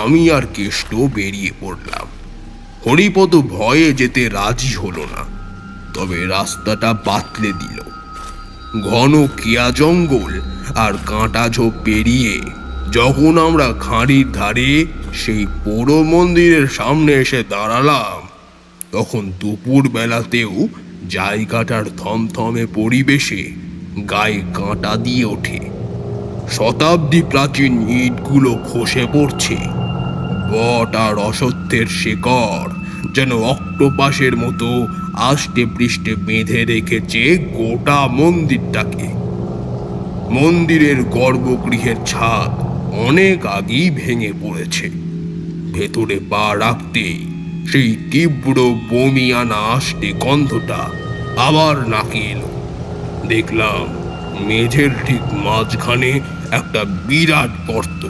আমি আর কেষ্ট বেরিয়ে পড়লাম। হরিপদ ভয়ে যেতে রাজি হলো না, তবে রাস্তাটা বাতলে দিল। ঘন কেয়া জঙ্গল আর কাঁটা ঝোপ পেরিয়ে যখন আমরা খাঁড়ির ধারে সেই পোড়ো মন্দিরের সামনে এসে দাঁড়ালাম, তখন দুপুর বেলাতেও জায়গাটার থমথমে পরিবেশে গায়ে কাঁটা দিয়ে ওঠে। শতাব্দী প্রাচীন ইটগুলো খসে পড়ছে। বট আর অসত্যের শেকড় যেন অক্টোপাসের মতো আষ্টে পৃষ্ঠে বেঁধে রেখেছে গোটা মন্দিরটাকে। মন্দিরের গর্ভগৃহের ছাদ অনেক আগেই ভেঙে পড়েছে। ভেতরে পা রাখতেই সেই তীব্র বমি আনা আষ্টে গন্ধটা আবার নাকে এলো। দেখলাম মেঝের ঠিক মাঝখানে একটা বিরাট গর্ত,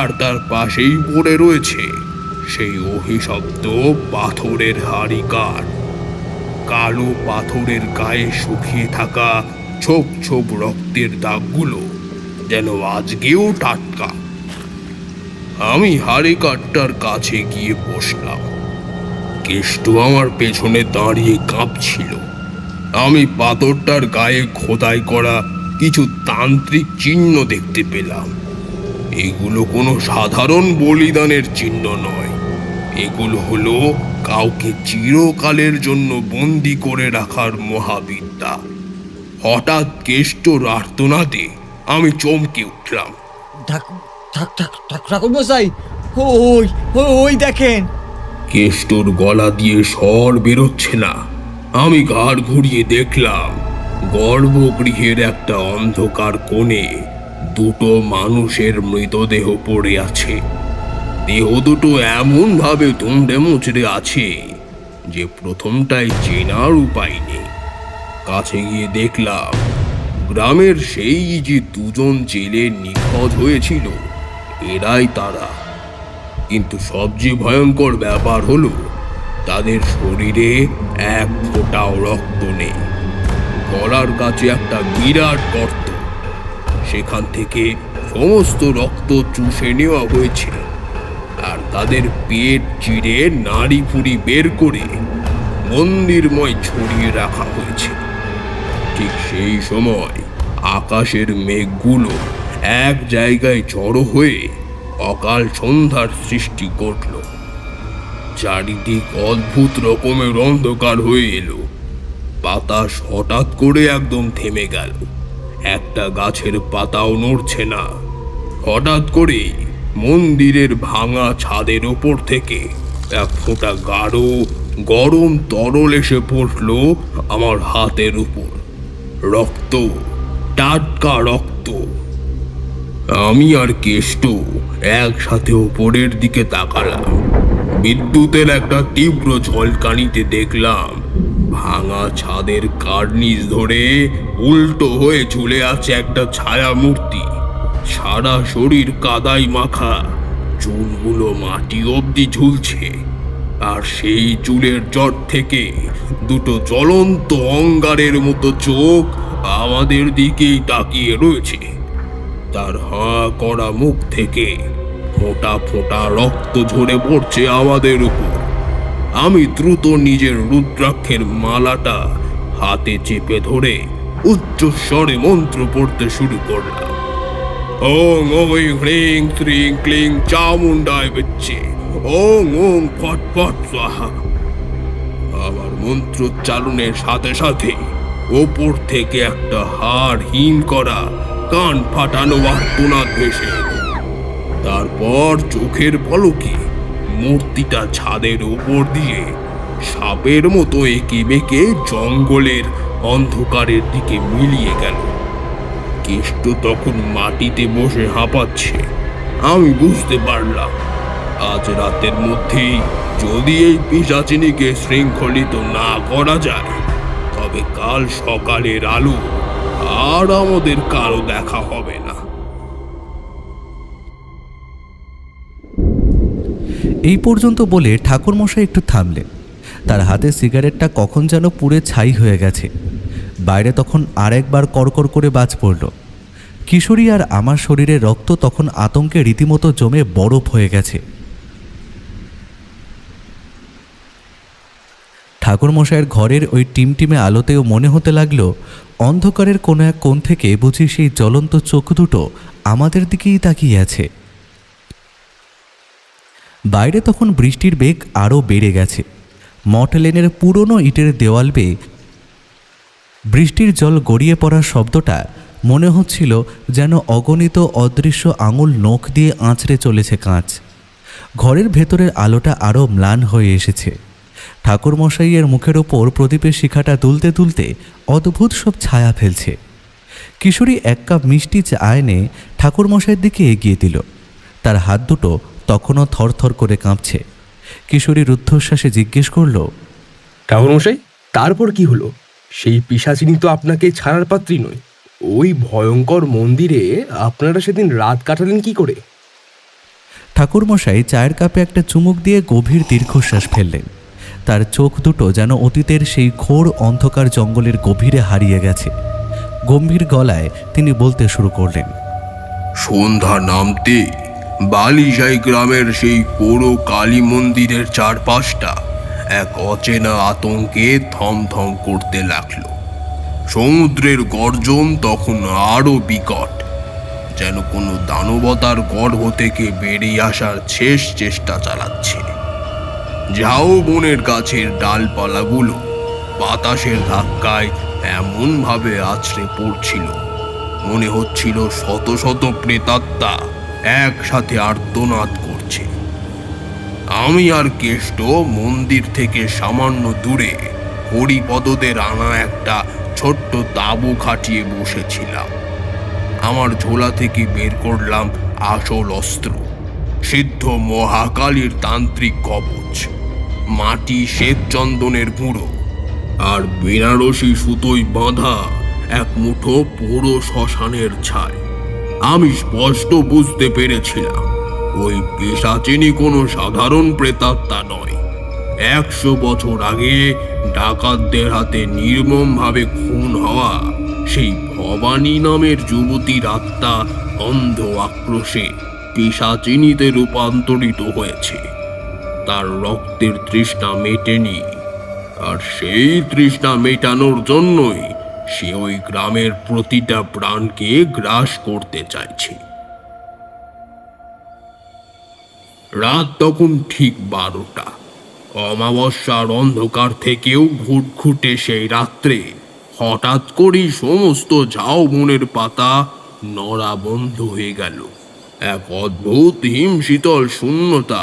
আর তার পাশেই পড়ে রয়েছে সেই অভিশপ্ত পাথরের হাড়িকাঠ। কালো পাথরের গায়ে শুকিয়ে থাকা ছোপ ছোপ রক্তের দাগগুলো যেন আজকেও টাটকা। আমি হাড়িকাঠটার কাছে গিয়ে বসলাম। কেষ্ট আমার পেছনে দাঁড়িয়ে কাঁপছিল। আমি পাথরটার গায়ে খোদাই করা কিছু তান্ত্রিক চিহ্ন দেখতে পেলাম। এগুলো কোনো সাধারণ বলিদানের চিহ্ন নয়, এগুলো হলো কাউকে চিরকালের জন্য বন্দি করে রাখার মহাবিদ্যা। হঠাৎ কেষ্টর আর্তনাদে আমি চমকে উঠলাম। ঠাকুর মশাই, ওই ওই দেখেন। কেষ্টর গলা দিয়ে স্বর বেরোচ্ছে না। আমি ঘাড় ঘুরিয়ে দেখলাম গর্ভগৃহের একটা অন্ধকার কোণে দুটো মানুষের মৃতদেহ পড়ে আছে। দেহ দুটো এমন ভাবে দুমড়ে মুচড়ে আছে যে প্রথমটাই চেনার উপায় নেই। কাছে গিয়ে দেখলাম গ্রামের সেই যে দুজন জেলে নিখোঁজ হয়েছিল, এরাই তারা। কিন্তু সবচেয়ে ভয়ঙ্কর ব্যাপার হলো তাদের শরীরে এক ফোঁটাও রক্ত নেই। গলার কাছে একটা বিরাট গর্ত, সেখান থেকে সমস্ত রক্ত চুষে নেওয়া হয়েছে। আর তাদের পেট চিরে নাড়ি ফুড়ি বের করে মন্দিরময় ছড়িয়ে রাখা হয়েছে। ঠিক সেই সময় আকাশের মেঘগুলো এক জায়গায় জড়ো হয়ে অকাল সন্ধ্যার সৃষ্টি করল। চারিদিক অদ্ভুত রকমের অন্ধকার হয়ে এলো। বাতাস হঠাৎ করে একদম থেমে গেল। একটা গাছের পাতাও নড়ছে না। হঠাৎ করে মন্দিরের ভাঙা ছাদের ওপর থেকে এক ফোঁটা গাঢ় গরম তরল এসে পড়ল আমার হাতের উপর। রক্ত, টাটকা রক্ত। আমি আর কেষ্ট একসাথে ওপরের দিকে তাকালাম। বিদ্যুতের একটা তীব্র ঝলকানিতে দেখলাম ভাঙা ছাদের কার্নিস ধরে উল্টো হয়ে ঝুলে আছে একটা ছায়া মূর্তি। সারা শরীর কাদায় মাখা, চুলগুলো মাটি অবধি ঝুলছে। আর সেই চুলের জট থেকে দুটো জ্বলন্ত অঙ্গারের মতো চোখ আমাদের দিকেই তাকিয়ে রয়েছে। তার হাঁ করা মুখ থেকে ফোঁটা ফোঁটা রক্ত ঝরে পড়ছে আমাদের উপর। আমি দ্রুত নিজের রুদ্রাক্ষের মালাটা হাতে চেপে ধরে উচ্চস্বরে মন্ত্র পড়তে শুরু করলাম। ওং ওং হ্রিং শ্রিং ক্লিং চামুন্ডায় বিচ্ছে, ওং ওং ফট ফট স্বাহা। আমার মন্ত্রোচ্চারণের সাথে সাথে ওপর থেকে একটা হাড় হিম করা কান ফাটানো আর্তনাদ ভেসে এলো। তারপর চোখের পলকে মূর্তিটা ছাদের উপর দিয়ে সাপের মতো এঁকে বেঁকে জঙ্গলের অন্ধকারের দিকে মিলিয়ে গেল। কেষ্ট তখন মাটিতে বসে হাঁপাচ্ছে। আমি বুঝতে পারলাম আজ রাতের মধ্যেই যদি এই পিশাচিনীকে শৃঙ্খলিত না করা যায়, তবে কাল সকালের আলো আর আমাদের কারো দেখা হবে না। এই পর্যন্ত বলে ঠাকুরমশাই একটু থামলেন। তার হাতে সিগারেটটা কখন যেন পুড়ে ছাই হয়ে গেছে। বাইরে তখন আরেকবার কড়কড় করে বাজ পড়ল। কিশোরী আর আমার শরীরে রক্ত তখন আতঙ্কে রীতিমতো জমে বরফ হয়ে গেছে। ঠাকুরমশাইয়ের ঘরের ওই টিমটিমে আলোতেও মনে হতে লাগলো অন্ধকারের কোনো এক কোণ থেকে বুঝি সেই জ্বলন্ত চোখ দুটো আমাদের দিকেই তাকিয়ে আছে। বাইরে তখন বৃষ্টির বেগ আরও বেড়ে গেছে। মঠ লেনের পুরনো ইটের দেওয়াল বেয়ে বৃষ্টির জল গড়িয়ে পড়ার শব্দটা মনে হচ্ছিল যেন অগণিত অদৃশ্য আঙুল নখ দিয়ে আঁচড়ে চলেছে কাঁচ। ঘরের ভেতরের আলোটা আরও ম্লান হয়ে এসেছে। ঠাকুরমশাইয়ের মুখের ওপর প্রদীপের শিখাটা তুলতে তুলতে অদ্ভুত সব ছায়া ফেলছে। কিশোরী এক কাপ মিষ্টি চা এনে ঠাকুরমশাইয়ের দিকে এগিয়ে দিল। তার হাত দুটো তখনও থরথর করে কাঁপছে। কিশোরী রুদ্ধশ্বাসে জিজ্ঞেস করল, ঠাকুরমশাই, তারপর কি হলো? সেই পিশাচিনী তো আপনাকে ছাড়ার পাত্রী নয়। ওই ভয়ঙ্কর মন্দিরে আপনারা সেদিন রাত কাটালেন কি করে? ঠাকুরমশাই চায়ের কাপে একটা চুমুক দিয়ে গভীর দীর্ঘশ্বাস ফেললেন। তার চোখ দুটো যেন অতীতের সেই ঘোর অন্ধকার জঙ্গলের গভীরে হারিয়ে গেছে। গম্ভীর গলায় তিনি বলতে শুরু করলেন, সন্ধ্যা নামতে বালিশাই গ্রামের সেই পুরো কালী মন্দিরের চারপাশটা এক অচেনা আতঙ্কে থমথম করতে লাগলো। সমুদ্রের গর্জন তখন আরো বিকট, যেন কোনো দানবতার গর্ভ থেকে বেরিয়ে আসার শেষ চেষ্টা চালাচ্ছে। ঝাউ বনের গাছের ডালপালাগুলো বাতাসের ধাক্কায় এমনভাবে আছড়ে পড়ছিল, মনে হচ্ছিল শত শত প্রেতাত্মা একসাথে আর্তনাদ করছে। আমি আর কেষ্ট মন্দির থেকে সামান্য দূরে হরিপদদের আনা একটা ছোট্ট তাঁবু খাটিয়ে বসেছিলাম। আমার ঝোলা থেকে বের করলাম আসল অস্ত্র, সিদ্ধ মহাকালীর তান্ত্রিক কবচ, মাটি শ্বেত চন্দনের গুঁড়ো আর বেনারসি সুতোয় বাঁধা এক মুঠো পুরো শ্মশানের ছাই। আমি স্পষ্ট বুঝতে পেরেছিলাম ওই পিশাচিনী কোনো সাধারণ প্রেতাত্মা নয়। 100 বছর আগে ডাকাতদের হাতে নির্মমভাবে খুন হওয়া সেই ভবানী নামের যুবতীর আত্মা অন্ধ আক্রোশে পিশাচিনীতে রূপান্তরিত হয়েছে। তার রক্তের তৃষ্ণা মেটেনি, আর সেই তৃষ্ণা মেটানোর জন্যই সে ওই গ্রামের প্রতিটা প্রাণকে গ্রাস করতে চাইছে। রাত তখন ঠিক 12টা। অমাবস্যার অন্ধকার থেকেও ঘুটঘুটে সেই রাত্রে হঠাৎ করেই সমস্ত ঝাউবনের পাতা নড়া বন্ধ হয়ে গেল। এক অদ্ভুত হিমশীতল শূন্যতা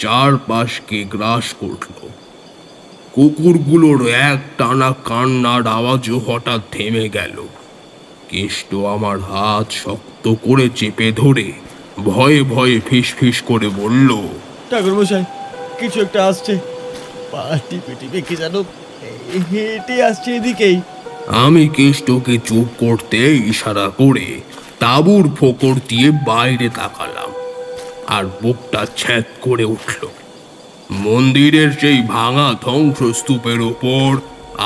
চারপাশকে গ্রাস করল। কুকুরগুলোর এক টানা কান্নার আওয়াজও হঠাৎ থেমে গেল। কেষ্ট আমার হাত শক্ত করে চেপে ধরে ভয়ে ভয়ে ফিসফিস করে বলল, ঠাকুরমশাই, কিছু একটা আসছে। পা টিপে টিপে কে যেন হেঁটে আসছে এদিকেই। আমি কেষ্টকে চুপ করতে ইশারা করে তাঁবুর ফোকর দিয়ে বাইরে তাকালাম, আর বুকটা ছ্যাদ করে উঠল। মন্দিরের সেই ভাঙা ধ্বংসস্তূপের ওপর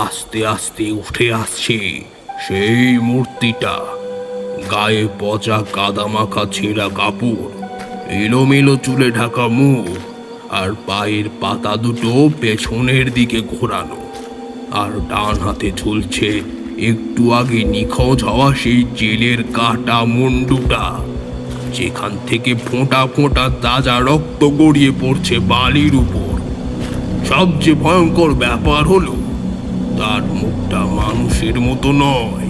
আস্তে আস্তে উঠে আসছে সেই মূর্তিটা। গায়ে পচা কাদামাখা ছেঁড়া কাপড়, এলোমেলো চুলে ঢাকা মুখ, আর পায়ের পাতা দুটো পেছনের দিকে ঘোরানো, আর ডান হাতে ঝুলছে একটু আগে নিখোঁজ হওয়া সেই জেলের কাটা মুন্ডুটা, যেখান থেকে ফোঁটা ফোঁটা তাজা রক্ত গড়িয়ে পড়ছে বালির উপর। সবচেয়ে ভয়ঙ্কর ব্যাপার হলো তার মুখটা মানুষের মতো নয়,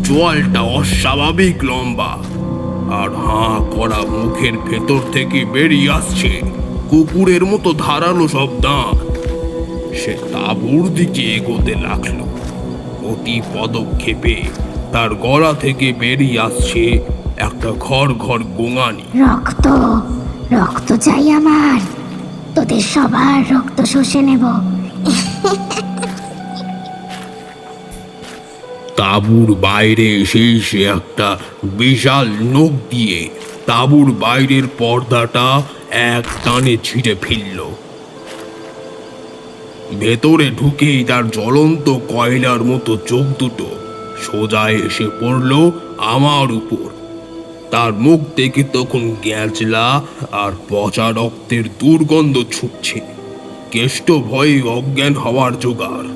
চোয়ালটা অস্বাভাবিক লম্বা, আর হাঁ করা মুখের ভেতর থেকে বেরিয়ে আসছে কুকুরের মতো ধারালো সব দাঁত। সে তাঁবুর দিকে এগোতে লাগলো। প্রতি পদক্ষেপে তার গলা থেকে বেরিয়ে আসছে একটা ঘর ঘর গোঙানি। রক্ত, রক্ত চাই আমার। তোদের সবার রক্ত শুষে নেব। তাঁবুর বাইরে এসে সে একটা বিশাল নখ দিয়ে তাঁবুর বাইরের পর্দাটা এক টানে ছিঁড়ে ফেলল। ভেতরে ঢুকেই তার জ্বলন্ত কয়লার মতো চোখ দুটো সোজা এসে পড়ল আমার উপর। তার মুখ থেকে তখন গ্যাঁচলা আর পচা রক্তের দুর্গন্ধ ছুটছে। কেষ্ট ভয়ে অজ্ঞান হওয়ার জোগাড়।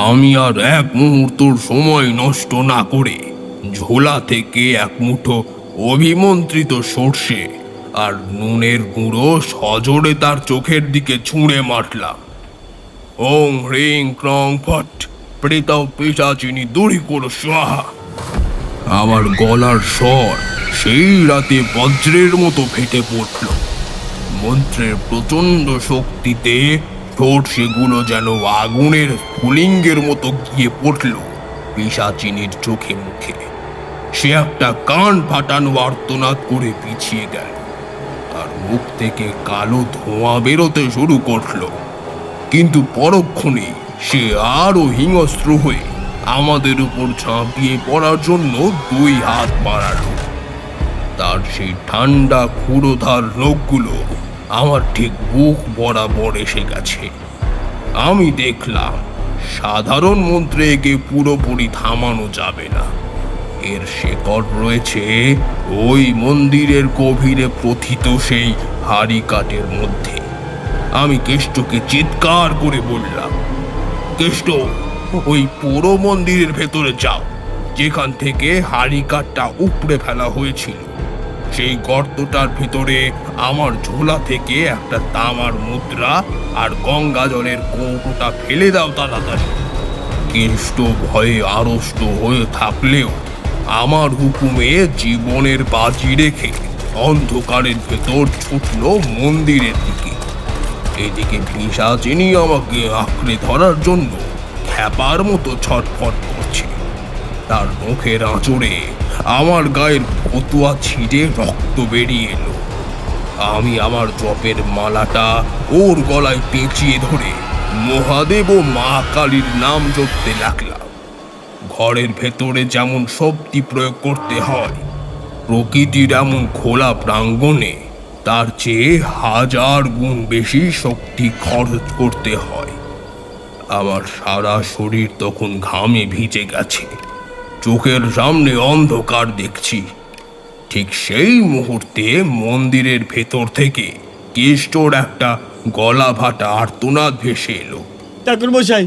আমি আর এক মুহূর্তর সময় নষ্ট না করে ঝোলা থেকে এক মুঠো অভিমন্ত্রিত সর্ষে আর নুনের গুঁড়ো সজোরে তার চোখের দিকে ছুঁড়ে মারলাম। ওং হ্রিং ক্রং ফট, প্রেত পিশাচিনী দূরী করো স্বাহা। আমার গলার স্বর সেই রাতে বজ্রের মতো ফেটে পড়ল। মন্ত্রের প্রচণ্ড শক্তিতে ঠোঁট সেগুলো যেন আগুনের স্ফুলিঙ্গের মতো গিয়ে পড়ল পিশাচিনীর চোখে মুখে। সে একটা কান ফাটানো আর্তনাদ করে পিছিয়ে গেল। তার মুখ থেকে কালো ধোঁয়া বেরোতে শুরু করলো, কিন্তু পরক্ষণে সে আরো হিংস্র হয়ে আমাদের উপর ঝাঁপিয়ে পড়ার জন্য 2 হাত বাড়ালো। তার সেই ঠান্ডা ক্ষুরোধার নখগুলো আমার ঠিক বুক বরাবর এসে গেছে। আমি দেখলাম সাধারণ মন্ত্রে একে পুরোপুরি থামানো যাবে না। এর শেকড় রয়েছে ওই মন্দিরের গভীরে প্রথিত সেই হাড়ি কাঠের মধ্যে। আমি কেষ্টকে চিৎকার করে বললাম, কেষ্ট, ওই পুরো মন্দিরের ভেতরে যাও, যেখান থেকে হাড়ি কাঠটা উপড়ে ফেলা হয়েছিল। সেই গর্তটার ভিতরে আমার ঝোলা থেকে একটা তামার মুদ্রা আর গঙ্গা জলের কৌটোটা ফেলে দাও তাড়াতাড়ি। কেষ্ট ভয়ে আড়ষ্ট হয়ে থাকলেও আমার হুকুমে জীবনের বাজি রেখে অন্ধকারের ভেতর ছুটল মন্দিরের দিকে। এদিকে পিশাচিনী আমাকে আঁকড়ে ধরার জন্য খ্যাপার মতো ছটফট করছে। তার মুখের আঁচড়ে আমার গায়ের ফতুয়া ছিঁড়ে রক্ত বেরিয়ে এলো। আমি আমার জপের মালাটা ওর গলায় পেঁচিয়ে ধরে মহাদেব ও মা কালীর নাম জপতে লাগলাম। ঘরের ভেতরে যেমন শক্তি প্রয়োগ করতে হয়, প্রকৃতির এমন খোলা প্রাঙ্গণে তার চেয়ে 1000 গুণ বেশি শক্তি খরচ করতে হয়। আমার সারা শরীর তখন ঘামে ভিজে গেছে, চোখের সামনে অন্ধকার দেখছি। ঠিক সেই মুহূর্তে মন্দিরের ভেতর থেকে কেষ্টর একটা গলা ফাটা আর্তনাদ ভেসে এলো। ঠাকুর মশাই,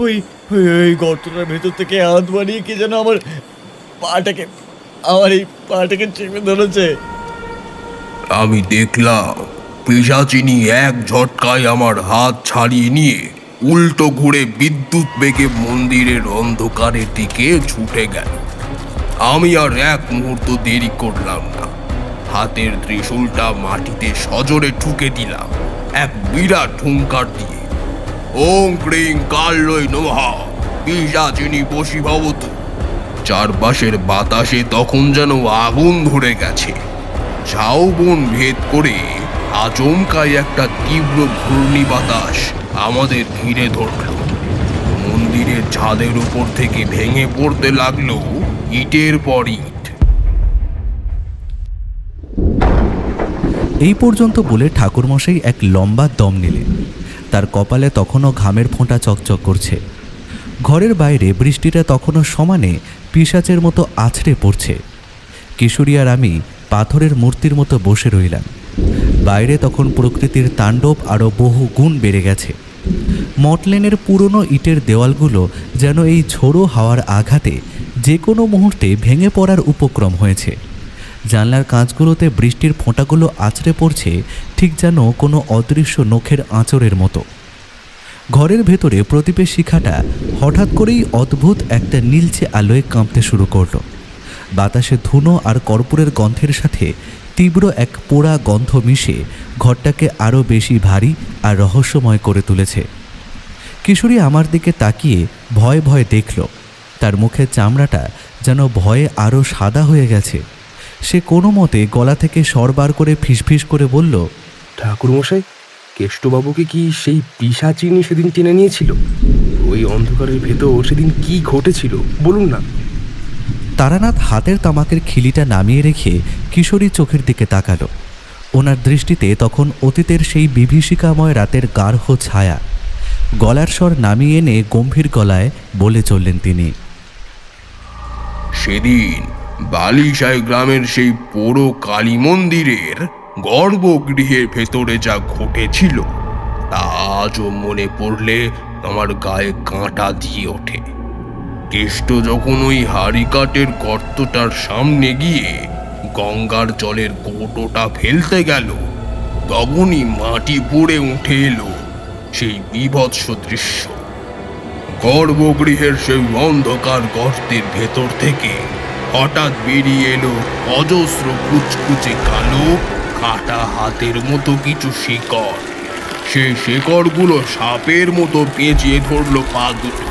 ওই ওই ওই গর্তটার ভেতর থেকে হাত বাড়িয়ে কে যেন আমার এই পাটাকে চেপে ধরেছে। আমি দেখলাম পিশাচিনী এক ঝটকায় আমার হাত ছাড়িয়ে নিয়ে উল্টো ঘুরে বিদ্যুৎ বেগে মন্দিরের অন্ধকারের দিকে ছুটে গেল। আমি আর এক মুহূর্ত দেরি করলাম না, হাতের ত্রিশূলটা মাটিতে সজোরে ঠুকে দিলাম এক বিরাট হুঙ্কার দিয়ে। ওং ক্রিং কাল্যই নমঃ পিশাচিনী বশীভবতু। চারপাশের বাতাসে তখন যেন আগুন ধরে গেছে। ঝাউবন ভেদ করে আচমকাই একটা তীব্র ঘূর্ণি বাতাস আমাদের ঘিরে ধরল। মন্দিরের ছাদের উপর থেকে ভেঙে পড়তে লাগলো ইটের পর ইট। এই পর্যন্ত বলে ঠাকুরমশাই এক লম্বা দম নিলেন। তার কপালে তখনও ঘামের ফোঁটা চকচক করছে। ঘরের বাইরে বৃষ্টিটা তখনও সমানে পিশাচের মতো আছড়ে পড়ছে। কিশোরী আর আমি পাথরের মূর্তির মতো বসে রইলাম। বাইরে তখন প্রকৃতির তাণ্ডব আরও বহু গুণ বেড়ে গেছে। মটলেনের পুরনো ইটের দেওয়ালগুলো যেন এই ঝোড়ো হাওয়ার আঘাতে যে কোনো মুহূর্তে ভেঙে পড়ার উপক্রম হয়েছে। জানলার কাঁচগুলোতে বৃষ্টির ফোঁটাগুলো আছড়ে পড়ছে, ঠিক যেন কোনো অদৃশ্য নখের আঁচড়ের মতো। ঘরের ভেতরে প্রদীপের শিখাটা হঠাৎ করেই অদ্ভুত একটা নীলচে আলোয় কাঁপতে শুরু করলো। বাতাসে ধুনো আর কর্পূরের গন্ধের সাথে তীব্র এক পোড়া গন্ধ মিশে ঘরটাকে আরও বেশি ভারী আর রহস্যময় করে তুলেছে। কিশোরী আমার দিকে তাকিয়ে ভয়ে ভয়ে দেখল। তার মুখের চামড়াটা যেন ভয়ে আরও সাদা হয়ে গেছে। সে কোনো মতে গলা থেকে স্বর বার করে ফিসফিস করে বলল, ঠাকুরমশাই, কেষ্টবাবুকে কি সেই পিশাচিনী সেদিন টেনে নিয়েছিল? ওই অন্ধকারের ভেতর সেদিন কি ঘটেছিল বলুন না। তারানাথ হাতের তামাকের খিলিটা নামিয়ে রেখে কিশোরী চোখের দিকে তাকালো। ওনার দৃষ্টিতে তখন অতীতের সেই বিভীষিকাময় রাতের গাঢ় ছায়া। গলার স্বর নামিয়ে এনে গম্ভীর গলায় বলে চললেন তিনি, সেদিন বালিশাই গ্রামের সেই পোড়ো কালী মন্দিরের গর্ভগৃহের ভেতরে যা ঘটেছিল তা আজও মনে পড়লে আমার গায়ে কাঁটা দিয়ে ওঠে। কেষ্ট যখন ওই হাড়িকাঠের গর্তটার সামনে গিয়ে গঙ্গার জলের কৌটোটা ফেলতে গেল, তখনই মাটি পড়ে উঠে এলো সেই বীভৎস দৃশ্য। গর্ভগৃহের সেই অন্ধকার গর্তের ভেতর থেকে হঠাৎ বেরিয়ে এলো অজস্র কুচকুচে কালো কাটা হাতের মতো কিছু শিকড়। সেই শিকড়গুলো সাপের মতো পেঁচিয়ে ধরলো পা দুটো।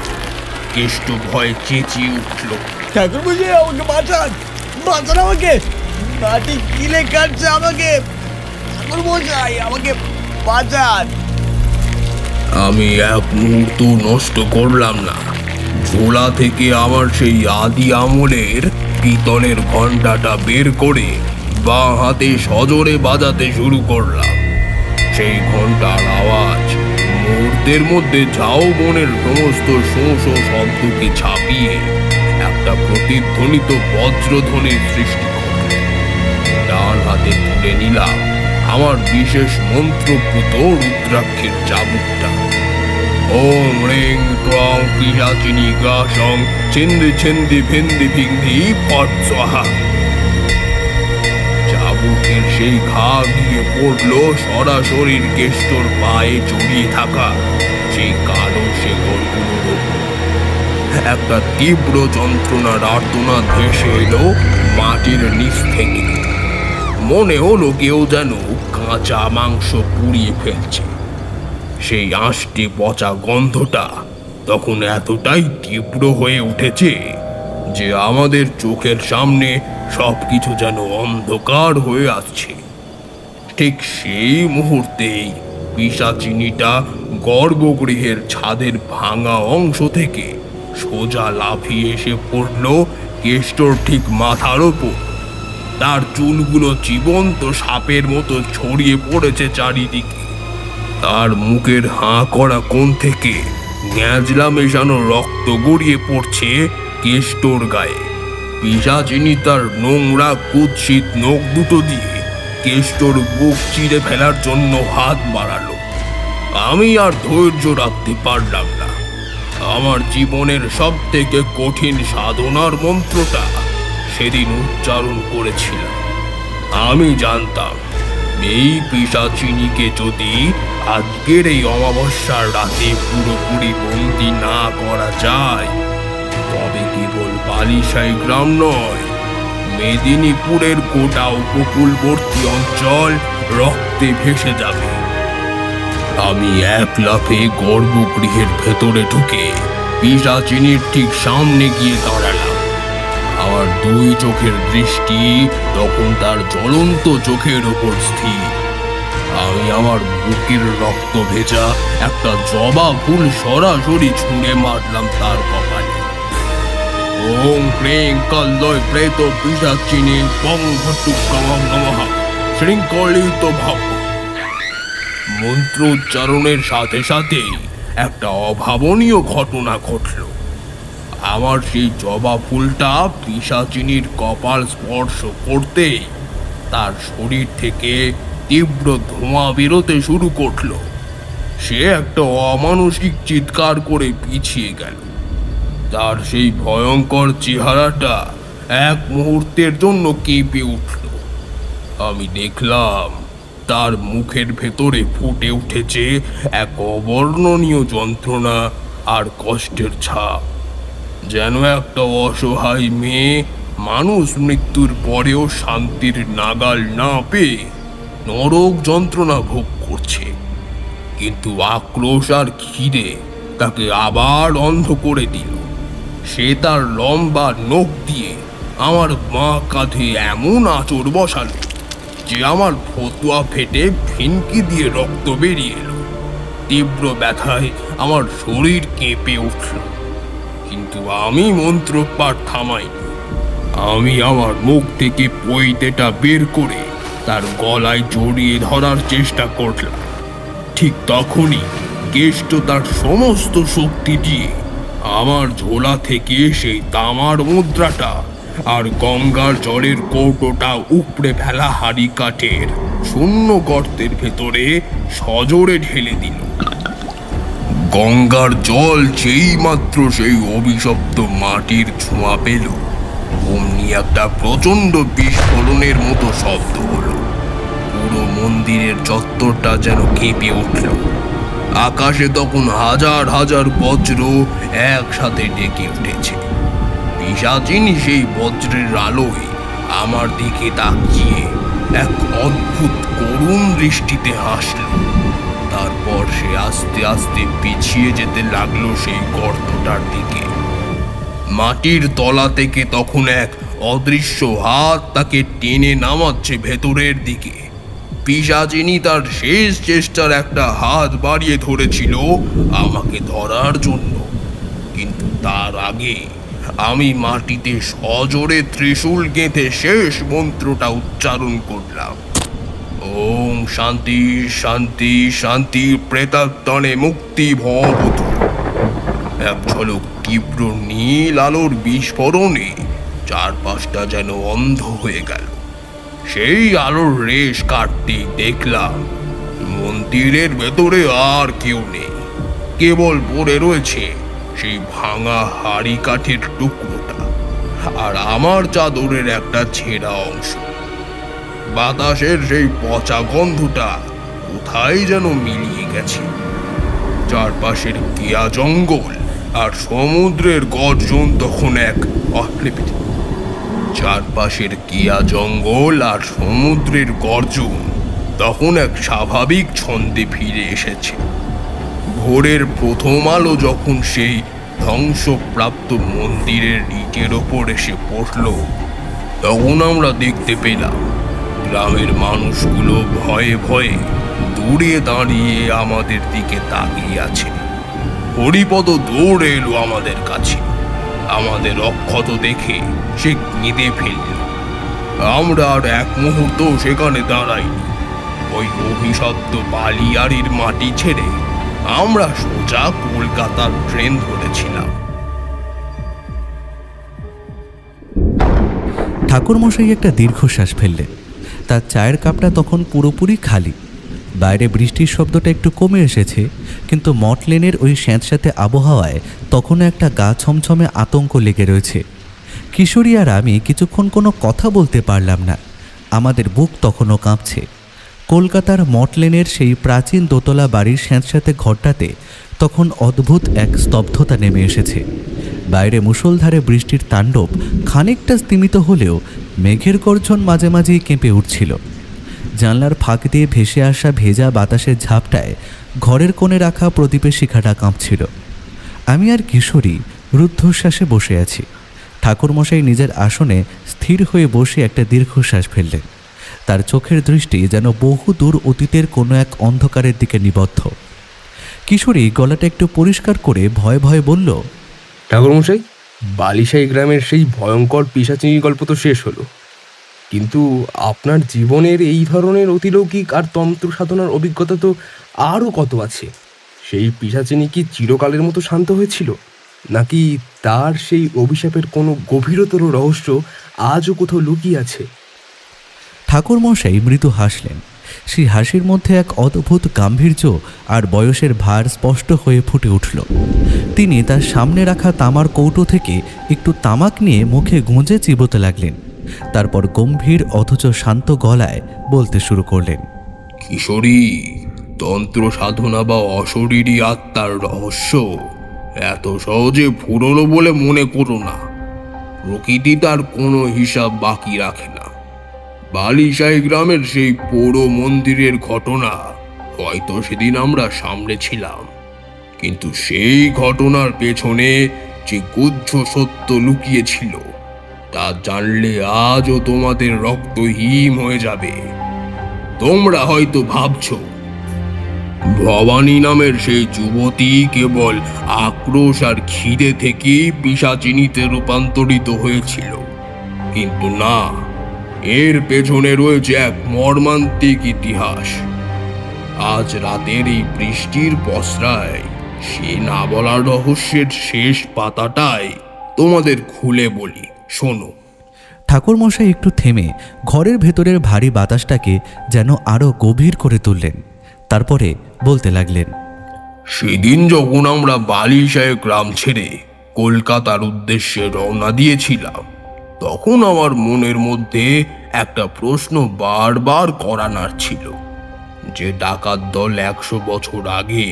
কেষ্ট ভয়ে চেঁচিয়ে উঠল, ঠাকুর মশাই, আমাকে বাঁচান, বাঁচান আমাকে, মাটি কিলে কাটছে আমাকে, ঠাকুর মশাই আমাকে বাঁচান। আমি এক মুহূর্ত নষ্ট করলাম না। ঝোলা থেকে আমার সেই আদি আমলের পিতলের ঘণ্টাটা বের করে বাঁ হাতে সজোরে বাজাতে শুরু করলাম। সেই ঘণ্টার আওয়াজ মুহূর্তের মধ্যে ঝাউবনের সমস্ত শোঁ শোঁ শব্দকে ছাপিয়ে একটা প্রতিধ্বনিত বজ্রধ্বনির সৃষ্টি করল। ডান হাতে তুলে নিলাম আমার বিশেষ মন্ত্রপুত রুদ্রাক্ষের চাবুকটা। ওং রিং ত্বং পিশাচিনী গ্রাসং ছিন্দি ছিন্দি ভিন্দি ভিন্দি পট স্বাহা। চাবুকের সেই ঘা গিয়ে পড়লো সরাসরি কেষ্টর পায়ে জড়িয়ে থাকা সেই কালো শেকড়গুলোর উপর। একটা তীব্র যন্ত্রণার আর্তনাদ ভেসে এলো মাটির নিচ থেকে। মনে হলো কেউ যেন কাঁচা মাংস পুড়িয়ে ফেলছে। সেই আঁশটি পচা গন্ধটা তখন এতটাই তীব্র হয়ে উঠেছে যে আমাদের চোখের সামনে সবকিছু যেন অন্ধকার হয়ে আসছে। ঠিক সেই মুহূর্তেই পিশাচিনীটা গর্ভগৃহের ছাদের ভাঙা অংশ থেকে সোজা লাফিয়ে এসে পড়ল কেষ্টর ঠিক মাথার ওপর। তার চুলগুলো জীবন্ত সাপের মতো ছড়িয়ে পড়েছে চারিদিকে। তার মুখের হাঁ করা কোণ থেকে ন্যাজলা মেশানো রক্ত গড়িয়ে পড়ছে কেষ্টর গায়ে। পিশাচিনী তার নোংরা কুৎসিত নখ দুটো দিয়ে কেষ্টর বুক চিরে ফেলার জন্য হাত বাড়ালো। আমি আর ধৈর্য রাখতে পারলাম না। আমার জীবনের সব থেকে কঠিন সাধনার মন্ত্রটা সেদিন উচ্চারণ করেছিলাম। আমি জানতাম এই পিশাচিনীকে যদি আজকের এই অমাবস্যার রাতে পুরোপুরি বন্দি না করা যায়, তবে কেবল বালিশাই গ্রাম নয়, মেদিনীপুরের গোটা উপকূলবর্তী অঞ্চল রক্তে ভেসে যাবে। আমি এক লাফে গর্ভগৃহের ভেতরে ঢুকে পিশাচিনীর ঠিক সামনে গিয়ে দাঁড়ালাম। আমার দুই চোখের দৃষ্টি তখন তার জ্বলন্ত চোখের ওপর স্থির। আমি আমার বুকের রক্ত ভেজা একটা জবা ফুল সরাসরি ছুঁড়ে মারলাম তার কপালে। ওং ক্রিং কল্লয় প্রেত পিশাচিনী পং ভট্টুকামং নমঃ শৃঙ্খলিত ভাব। মন্ত্র উচ্চারণের সাথে সাথেই একটা অভাবনীয় ঘটনা ঘটল। আমার সেই জবা ফুলটা পিশাচিনীর কপাল স্পর্শ করতেই তার শরীর থেকে তীব্র ধোঁয়া বেরোতে শুরু করলো। সে একটা অমানসিক চিৎকার করে পিছিয়ে গেল। তার সেই ভয়ঙ্কর চেহারাটা এক মুহূর্তের জন্য কেঁপে উঠল। আমি দেখলাম তার মুখের ভেতরে ফুটে উঠেছে এক অবর্ণনীয় যন্ত্রণা আর কষ্টের ছাপ। যেন একটা অসহায় মেয়ে মানুষ মৃত্যুর পরেও শান্তির নাগাল না পেয়ে নরক যন্ত্রণা ভোগ করছে। কিন্তু আক্রোশ আর খিদে তাকে আবার অন্ধ করে দিল। সে তার লম্বা নখ দিয়ে আমার বাঁ কাঁধে এমন আঁচড় বসালো যে আমার ফতুয়া ফেটে ফিনকি দিয়ে রক্ত বেরিয়ে এলো। তীব্র ব্যথায় আমার শরীর কেঁপে উঠল, কিন্তু আমি মন্ত্রপাঠ থামাইনি। আমি আমার মুখ থেকে পৈতেটা বের করে তার গলায় জড়িয়ে ধরার চেষ্টা করলাম। ঠিক তখনই কেষ্ট তার সমস্ত শক্তি দিয়ে আমার ঝোলা থেকে সেই তামার মুদ্রাটা আর গঙ্গার জলের কৌটোটা উপড়ে ফেলা হাড়ি কাঠের শূন্য গর্তের ভেতরে সজোরে ঢেলে দিল। গঙ্গার জল যেই মাত্র সেই অভিশপ্ত মাটির ছোঁয়া পেল, অমনি একটা প্রচন্ড বিস্ফোরণের মতো শব্দ হলো। পুরো মন্দিরের চত্বরটা যেন কেঁপে উঠল। আকাশে তখন হাজার হাজার বজ্র একসাথে ডেকে উঠেছে। পিশাচিনী সেই বজ্রের আলোয় আমার দিকে তাকিয়ে এক অদ্ভুত করুণ দৃষ্টিতে হাসল। তারপর সে আস্তে আস্তে পিছিয়ে যেতে লাগলো সেই গর্তটার দিকে। মাটির তলা থেকে তখন এক অদৃশ্য হাত তাকে টেনে নামাচ্ছে ভেতরের দিকে। পিশাচিনী তার শেষ চেষ্টার একটা হাত বাড়িয়ে ধরেছিল আমাকে ধরার জন্য, কিন্তু তার আগে আমি মাটিতে সজোরে ত্রিশূল গেঁথে শেষ মন্ত্রটা উচ্চারণ করলাম। ওং শান্তি শান্তি শান্তি প্রেতাত্মনে মুক্তি ভবতু। এক ঝলক তীব্র নীল আলোর বিস্ফোরণে চারপাশটা যেন অন্ধ হয়ে গেল। সেই আলোর রেশ কাটতেই দেখলাম মন্দিরের ভেতরে আর কেউ নেই, কেবল পড়ে রয়েছে সেই ভাঙা হাড়ি কাঠের টুকরোটা আর আমার চাদরের একটা ছেঁড়া অংশ। বাতাসের সেই পচা গন্ধটা কোথায় যেন মিলিয়ে গেছে। চারপাশের কিয়া জঙ্গল আর সমুদ্রের গর্জন তখন এক চারপাশের কিয়া জঙ্গল আর সমুদ্রের গর্জন তখন এক স্বাভাবিক ছন্দে ফিরে এসেছে। ভোরের প্রথম আলো যখন সেই ধ্বংসপ্রাপ্ত মন্দিরের ইটের ওপর এসে পড়ল, তখন আমরা দেখতে পেলাম গ্রামের মানুষগুলো ভয়ে ভয়ে দূরে দাঁড়িয়ে আমাদের দিকে তাকিয়ে আছে। হরিপদ দৌড়ে এলো আমাদের কাছে। আমাদের অক্ষত দেখে সে কেঁদে ফেলল। আমরা আর এক মুহূর্ত সেখানে দাঁড়াইনি। ওই অভিশপ্ত বালিয়াড়ির মাটি ছেড়ে আমরা সোজা কলকাতার ট্রেন ধরেছিলাম। ঠাকুরমশাই একটা দীর্ঘশ্বাস ফেললেন। তার চায়ের কাপটা তখন পুরোপুরি খালি। বাইরে বৃষ্টির শব্দটা একটু কমে এসেছে, কিন্তু মটলেনের ওই স্যাঁতস্যাঁতে আবহাওয়ায় তখনও একটা গা ছমছমে আতঙ্ক লেগে রয়েছে। কিশোরী আর আমি কিছুক্ষণ কোনো কথা বলতে পারলাম না। আমাদের বুক তখনও কাঁপছে। কলকাতার মটলেনের সেই প্রাচীন দোতলা বাড়ির স্যাঁতস্যাঁতে ঘরটাতে তখন অদ্ভুত এক স্তব্ধতা নেমে এসেছে। বাইরে মুষলধারে বৃষ্টির তাণ্ডব খানিকটা স্তিমিত হলেও মেঘের গর্জন মাঝে মাঝেই কেঁপে উঠছিল। জানলার ফাঁক দিয়ে ভেসে আসা ভেজা বাতাসের ঝাপটায় ঘরের কোণে রাখা প্রদীপের শিখাটা কাঁপছিল। আমি আর কিশোরী রুদ্ধশ্বাসে বসে আছি। ঠাকুরমশাই নিজের আসনে স্থির হয়ে বসে একটা দীর্ঘশ্বাস ফেললেন। তার চোখের দৃষ্টি যেন বহু দূর অতীতের কোনো এক অন্ধকারের দিকে নিবদ্ধ। কিশোরী গলাটা একটু পরিষ্কার করে ভয়ে ভয়ে বলল, ঠাকুরমশাই, বালিশাই গ্রামের সেই ভয়ঙ্কর পিশাচিনী গল্প তো শেষ হলো, কিন্তু আপনার জীবনের এই ধরনের অতিলৌকিক আর তন্ত্র সাধনার অভিজ্ঞতা তো আরও কত আছে। সেই পিশাচিনী কি চিরকালের মতো শান্ত হয়েছিল, নাকি তার সেই অভিশাপের কোনো গভীরতর রহস্য আজও কোথাও লুকিয়ে আছে? ঠাকুরমশাই মৃদু হাসলেন। সেই হাসির মধ্যে এক অদ্ভুত গাম্ভীর্য আর বয়সের ভার স্পষ্ট হয়ে ফুটে উঠল। তিনি তার সামনে রাখা তামার কৌটো থেকে একটু তামাক নিয়ে মুখে গুঁজে চিবোতে লাগলেন। তারপর গম্ভীর অথচ শান্ত গলায় বলতে শুরু করলেন, কিশোরী, তন্ত্র সাধনা বা অশরীরী আত্মার রহস্য এত সহজে ফুরলো বলে মনে করো না। প্রকৃতি তার কোনো হিসাব বাকি রাখে না। বালিশাই গ্রামের সেই পোড়ো মন্দিরের ঘটনা হয়তো সেদিন আমরা সামনে ছিলাম, কিন্তু সেই ঘটনার পেছনে যে গুহ্য সত্য লুকিয়েছিল তা জানলে আজও তোমাদের রক্ত হিম হয়ে যাবে। তোমরা হয়তো ভাবছো ভবানী নামের সেই যুবতী কেবল আক্রোশ আর খিদে থেকেই পিশাচিনীতে রূপান্তরিত হয়েছিল, কিন্তু না, এর পেছনে রয়েছে এক মর্মান্তিক ইতিহাস। আজ রাতের এই বৃষ্টির পসরায় সে না বলার রহস্যের শেষ পাতাটাই তোমাদের খুলে বলি, শোনো। ঠাকুরমশাই একটু থেমে ঘরের ভেতরের ভারী বাতাসটাকে যেন আরও গভীর করে তুললেন। তারপরে বলতে লাগলেন, সেদিন যখন আমরা বালিশাই গ্রাম ছেড়ে কলকাতার উদ্দেশ্যে রওনা দিয়েছিলাম, তখন আমার মনের মধ্যে একটা প্রশ্ন বারবার করা নাড়ছিল। যে ডাকাত দল 100 বছর আগে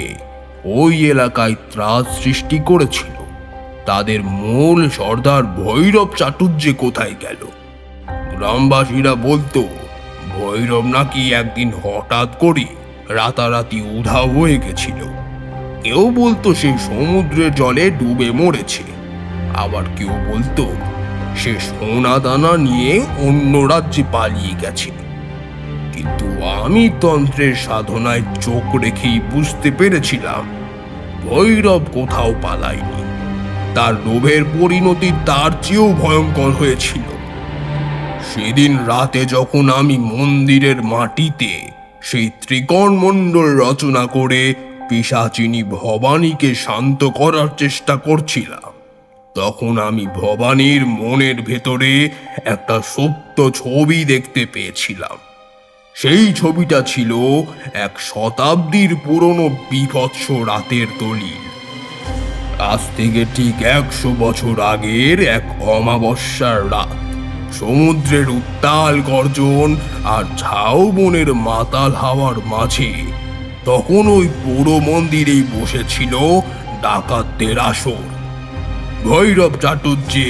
ওই এলাকায় ত্রাস সৃষ্টি করেছিল, তাদের মূল সর্দার ভৈরব চাটুর্যে কোথায় গেল? গ্রামবাসীরা বলতো ভৈরব নাকি একদিন হঠাৎ করে রাতারাতি উধাও হয়ে গেছিল। কেউ বলতো সে সমুদ্রের জলে ডুবে মরেছে, আবার কেউ বলতো সে সোনা দানা নিয়ে অন্য রাজ্যে পালিয়ে গেছে। কিন্তু আমি তন্ত্রের সাধনায় চোখ রেখেই বুঝতে পেরেছিলাম ভৈরব কোথাও পালায়নি। তার লোভের পরিণতি তার চেয়েও ভয়ঙ্কর হয়েছিল। সেদিন রাতে যখন আমি মন্দিরের মাটিতে সেই ত্রিকোণ মণ্ডল রচনা করে পিশাচিনী ভবানীকে শান্ত করার চেষ্টা করছিলাম, তখন আমি ভবানীর মনের ভেতরে একটা সত্য ছবি দেখতে পেয়েছিলাম। সেই ছবিটা ছিল 1 শতাব্দীর পুরনো বীভৎস রাতের দলিল। আজ থেকে ঠিক 100 বছর আগের এক অমাবস্যার রাত। সমুদ্রের উত্তাল গর্জন আর ঝাউবনের মাতাল হাওয়ার মাঝে তখন ওই পুরো মন্দিরেই বসেছিল ডাকাতদের আসর। ভৈরব চাটুর্যে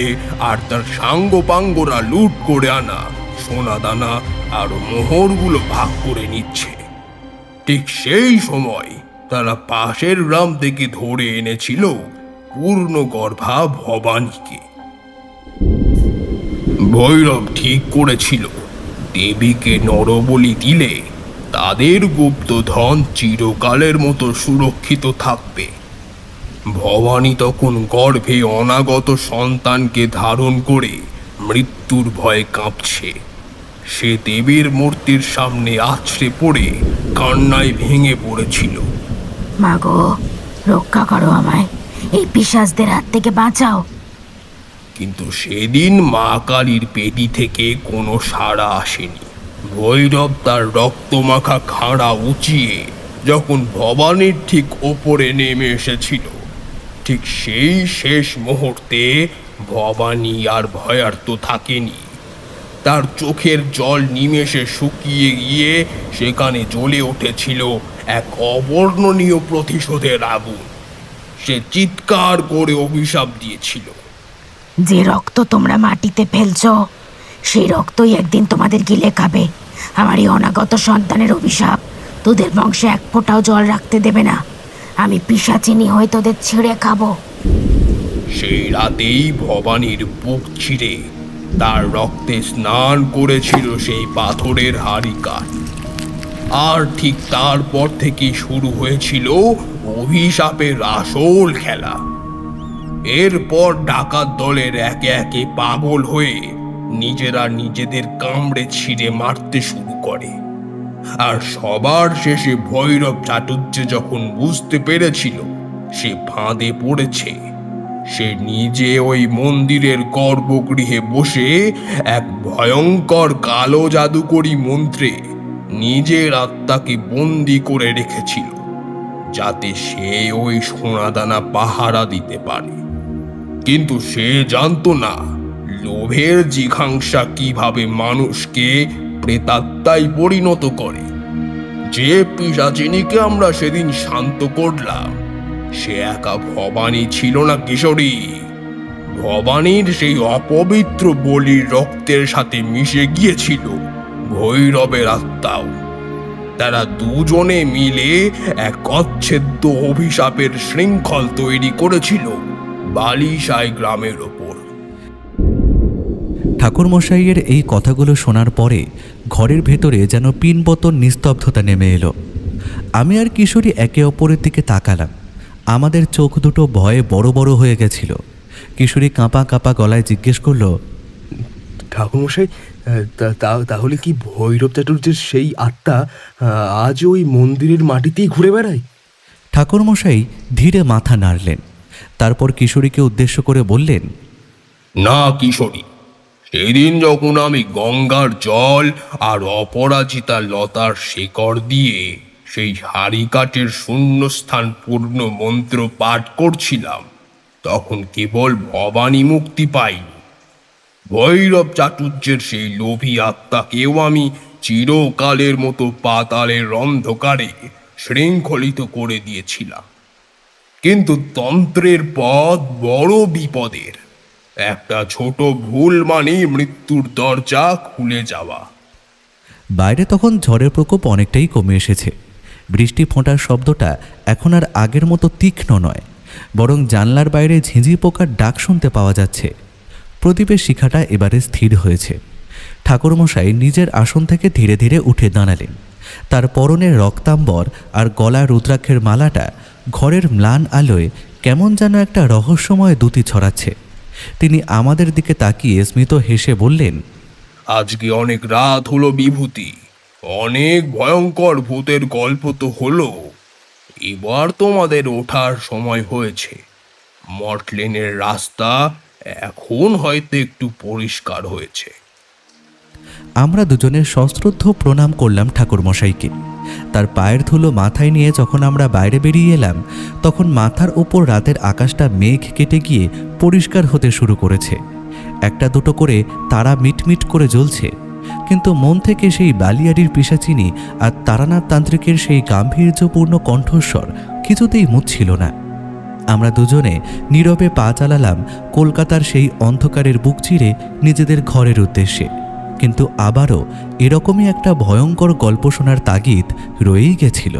আর তার সাঙ্গপাঙ্গরা লুট করে আনা সোনাদানা আর মোহরগুলো ভাগ করে নিচ্ছে। ঠিক সেই সময় তারা পাশের গ্রাম থেকে ধরে এনেছিল পূর্ণ গর্ভা ভবানীকে। ভৈরব ঠিক করেছিল দেবীকে নরবলি দিলে তাদের গুপ্তধন চিরকালের মতো সুরক্ষিত থাকবে। ভবানী তখন গর্ভে অনাগত সন্তানকে ধারণ করে মৃত্যুর ভয়ে কাঁপছে। সে দেবীর মূর্তির সামনে আছড়ে পড়ে কান্নায় ভেঙে পড়েছিল। মাগো, রক্ষা করো আমায়, এই পিশাচদের হাত থেকে বাঁচাও। কিন্তু সেদিন মা কালীর পেটি থেকে কোনো সাড়া আসেনি। ভৈরব তার রক্তমাখা খাঁড়া উঁচিয়ে যখন ভবানীর ঠিক ওপরে নেমে এসেছিল, ঠিক সেই শেষ মুহূর্তে ভবানী আর ভয়ার্ত থাকেনি। তার চোখের জল নিমেষে শুকিয়ে গিয়ে সেখানে জ্বলে উঠেছিল এক অবর্ণনীয় প্রতিশোধের আগুন। সে চিৎকার করে অভিশাপ দিয়েছিল, যে রক্ত তোমরা মাটিতে ফেলছো, সেই রক্তই একদিন তোমাদের গিলে খাবে। আমার এই অনাগত সন্তানের অভিশাপ তোদের বংশে এক ফোঁটাও জল রাখতে দেবে না। আমি পিশাচিনী হয়ে তোদের ছিঁড়ে খাবো। সেই রাতেই ভবানীর বুক ছিঁড়ে তার রক্তে স্নান করেছিল সেই পাথরের হাড়িকাঠ। আর ঠিক তারপর থেকেই শুরু হয়েছিল অভিশাপের আসল খেলা। এরপর ডাকাত দলের একে একে পাগল হয়ে নিজেরা নিজেদের কামড়ে ছিঁড়ে মারতে শুরু করে। আর সবার শেষে ভৈরব চাটুর্য যখন বুঝতে পেরেছিল সে ফাঁদে পড়েছে, সে নিজে ওই মন্দিরের গর্ভগৃহে বসে এক ভয়ঙ্কর কালো জাদুকরী মন্ত্রে নিজের আত্মাকে বন্দি করে রেখেছিল, যাতে সে ওই সোনাদানা পাহারা দিতে পারে। কিন্তু সে জানতো না লোভের জিঘাংসা কিভাবে মানুষকে প্রেতাত্মায় পরিণত করে। যে পিশাচিনীকে আমরা সেদিন শান্ত করলাম, সে একা ভবানী ছিল না কিশোরী। ভবানীর সেই অপবিত্র বলির রক্তের সাথে মিশে গিয়েছিল ভৈরবের আত্মাও। তারা দুজনে মিলে এক অচ্ছেদ্য অভিশাপের শৃঙ্খল তৈরি করেছিল বালিশাই গ্রামের ওপর। ঠাকুরমশাইয়ের এই কথাগুলো শোনার পরে ঘরের ভেতরে যেন পিনপতন নিস্তব্ধতা নেমে এলো। আমি আর কিশোরী একে অপরের দিকে তাকালাম। আমাদের চোখ দুটো ভয়ে বড় বড় হয়ে গেছিল। কিশোরী কাঁপা কাঁপা গলায় জিজ্ঞেস করলো, ঠাকুরমশাই, তাহলে কি ভৈরব চাটুর্যের সেই আত্মা আজ ওই মন্দিরের মাটিতেই ঘুরে বেড়ায়? ঠাকুরমশাই ধীরে মাথা নাড়লেন। তারপর কিশোরীকে উদ্দেশ্য করে বললেন, না কিশোরী, সেদিন যখন আমি গঙ্গার জল আর অপরাজিতা লতার শেকড় দিয়ে সেই হাড়িকাঠের শূন্যস্থান পূর্ণ মন্ত্র পাঠ করছিলাম, তখন কেবল ভবানী মুক্তি পাইনি, ভৈরব চাটুর্যের সেই লোভী আত্মাকেও আমি চিরকালের মতো পাতালের অন্ধকারে শৃঙ্খলিত করে দিয়েছিলাম। কিন্তু তন্ত্রের পথ বড় বিপদের। একটা ছোট ভুল মানেই মৃত্যুর দরজা খুলে যাওয়া। বাইরে তখন ঝড়ের প্রকোপ অনেকটাই কমে এসেছে। বৃষ্টি ফোঁটার শব্দটা এখন আর আগের মতো তীক্ষ্ণ নয়, বরং জানলার বাইরে ঝিঁঝি পোকার ডাক শুনতে পাওয়া যাচ্ছে। প্রদীপের শিখাটা এবারে স্থির হয়েছে। ঠাকুরমশাই নিজের আসন থেকে ধীরে ধীরে উঠে দাঁড়ালেন। তার পরনের রক্তাম্বর আর গলায় রুদ্রাক্ষের মালাটা ঘরের ম্লান আলোয় কেমন যেন একটা রহস্যময় দ্যুতি ছড়াচ্ছে। তিনি আমাদের দিকে তাকিয়ে স্মিত হেসে বললেন, আজকে অনেক রাত হলো বিভূতি, অনেক ভয়ঙ্কর ভূতের গল্প তো হলো, এবার তোমাদের ওঠার সময় হয়েছে। মর্টলেনের রাস্তা এখন হয়তো একটু পরিষ্কার হয়েছে। আমরা দুজনে সশ্রদ্ধ প্রণাম করলাম ঠাকুরমশাইকে। তার পায়ের ধুলো মাথায় নিয়ে যখন আমরা বাইরে বেরিয়ে এলাম, তখন মাথার উপর রাতের আকাশটা মেঘ কেটে গিয়ে পরিষ্কার হতে শুরু করেছে। একটা দুটো করে তারা মিটমিট করে জ্বলছে, কিন্তু মন থেকে সেই বালিয়াড়ির পিশাচিনী আর তারানাথ তান্ত্রিকের সেই গাম্ভীর্যপূর্ণ কণ্ঠস্বর কিছুতেই মুছছিল না। আমরা দুজনে নীরবে পা চালালাম কলকাতার সেই অন্ধকারের বুক চিরে নিজেদের ঘরের উদ্দেশ্যে। কিন্তু আবারও এরকমই একটা ভয়ঙ্কর গল্প শোনার তাগিদ রয়েই গেছিল।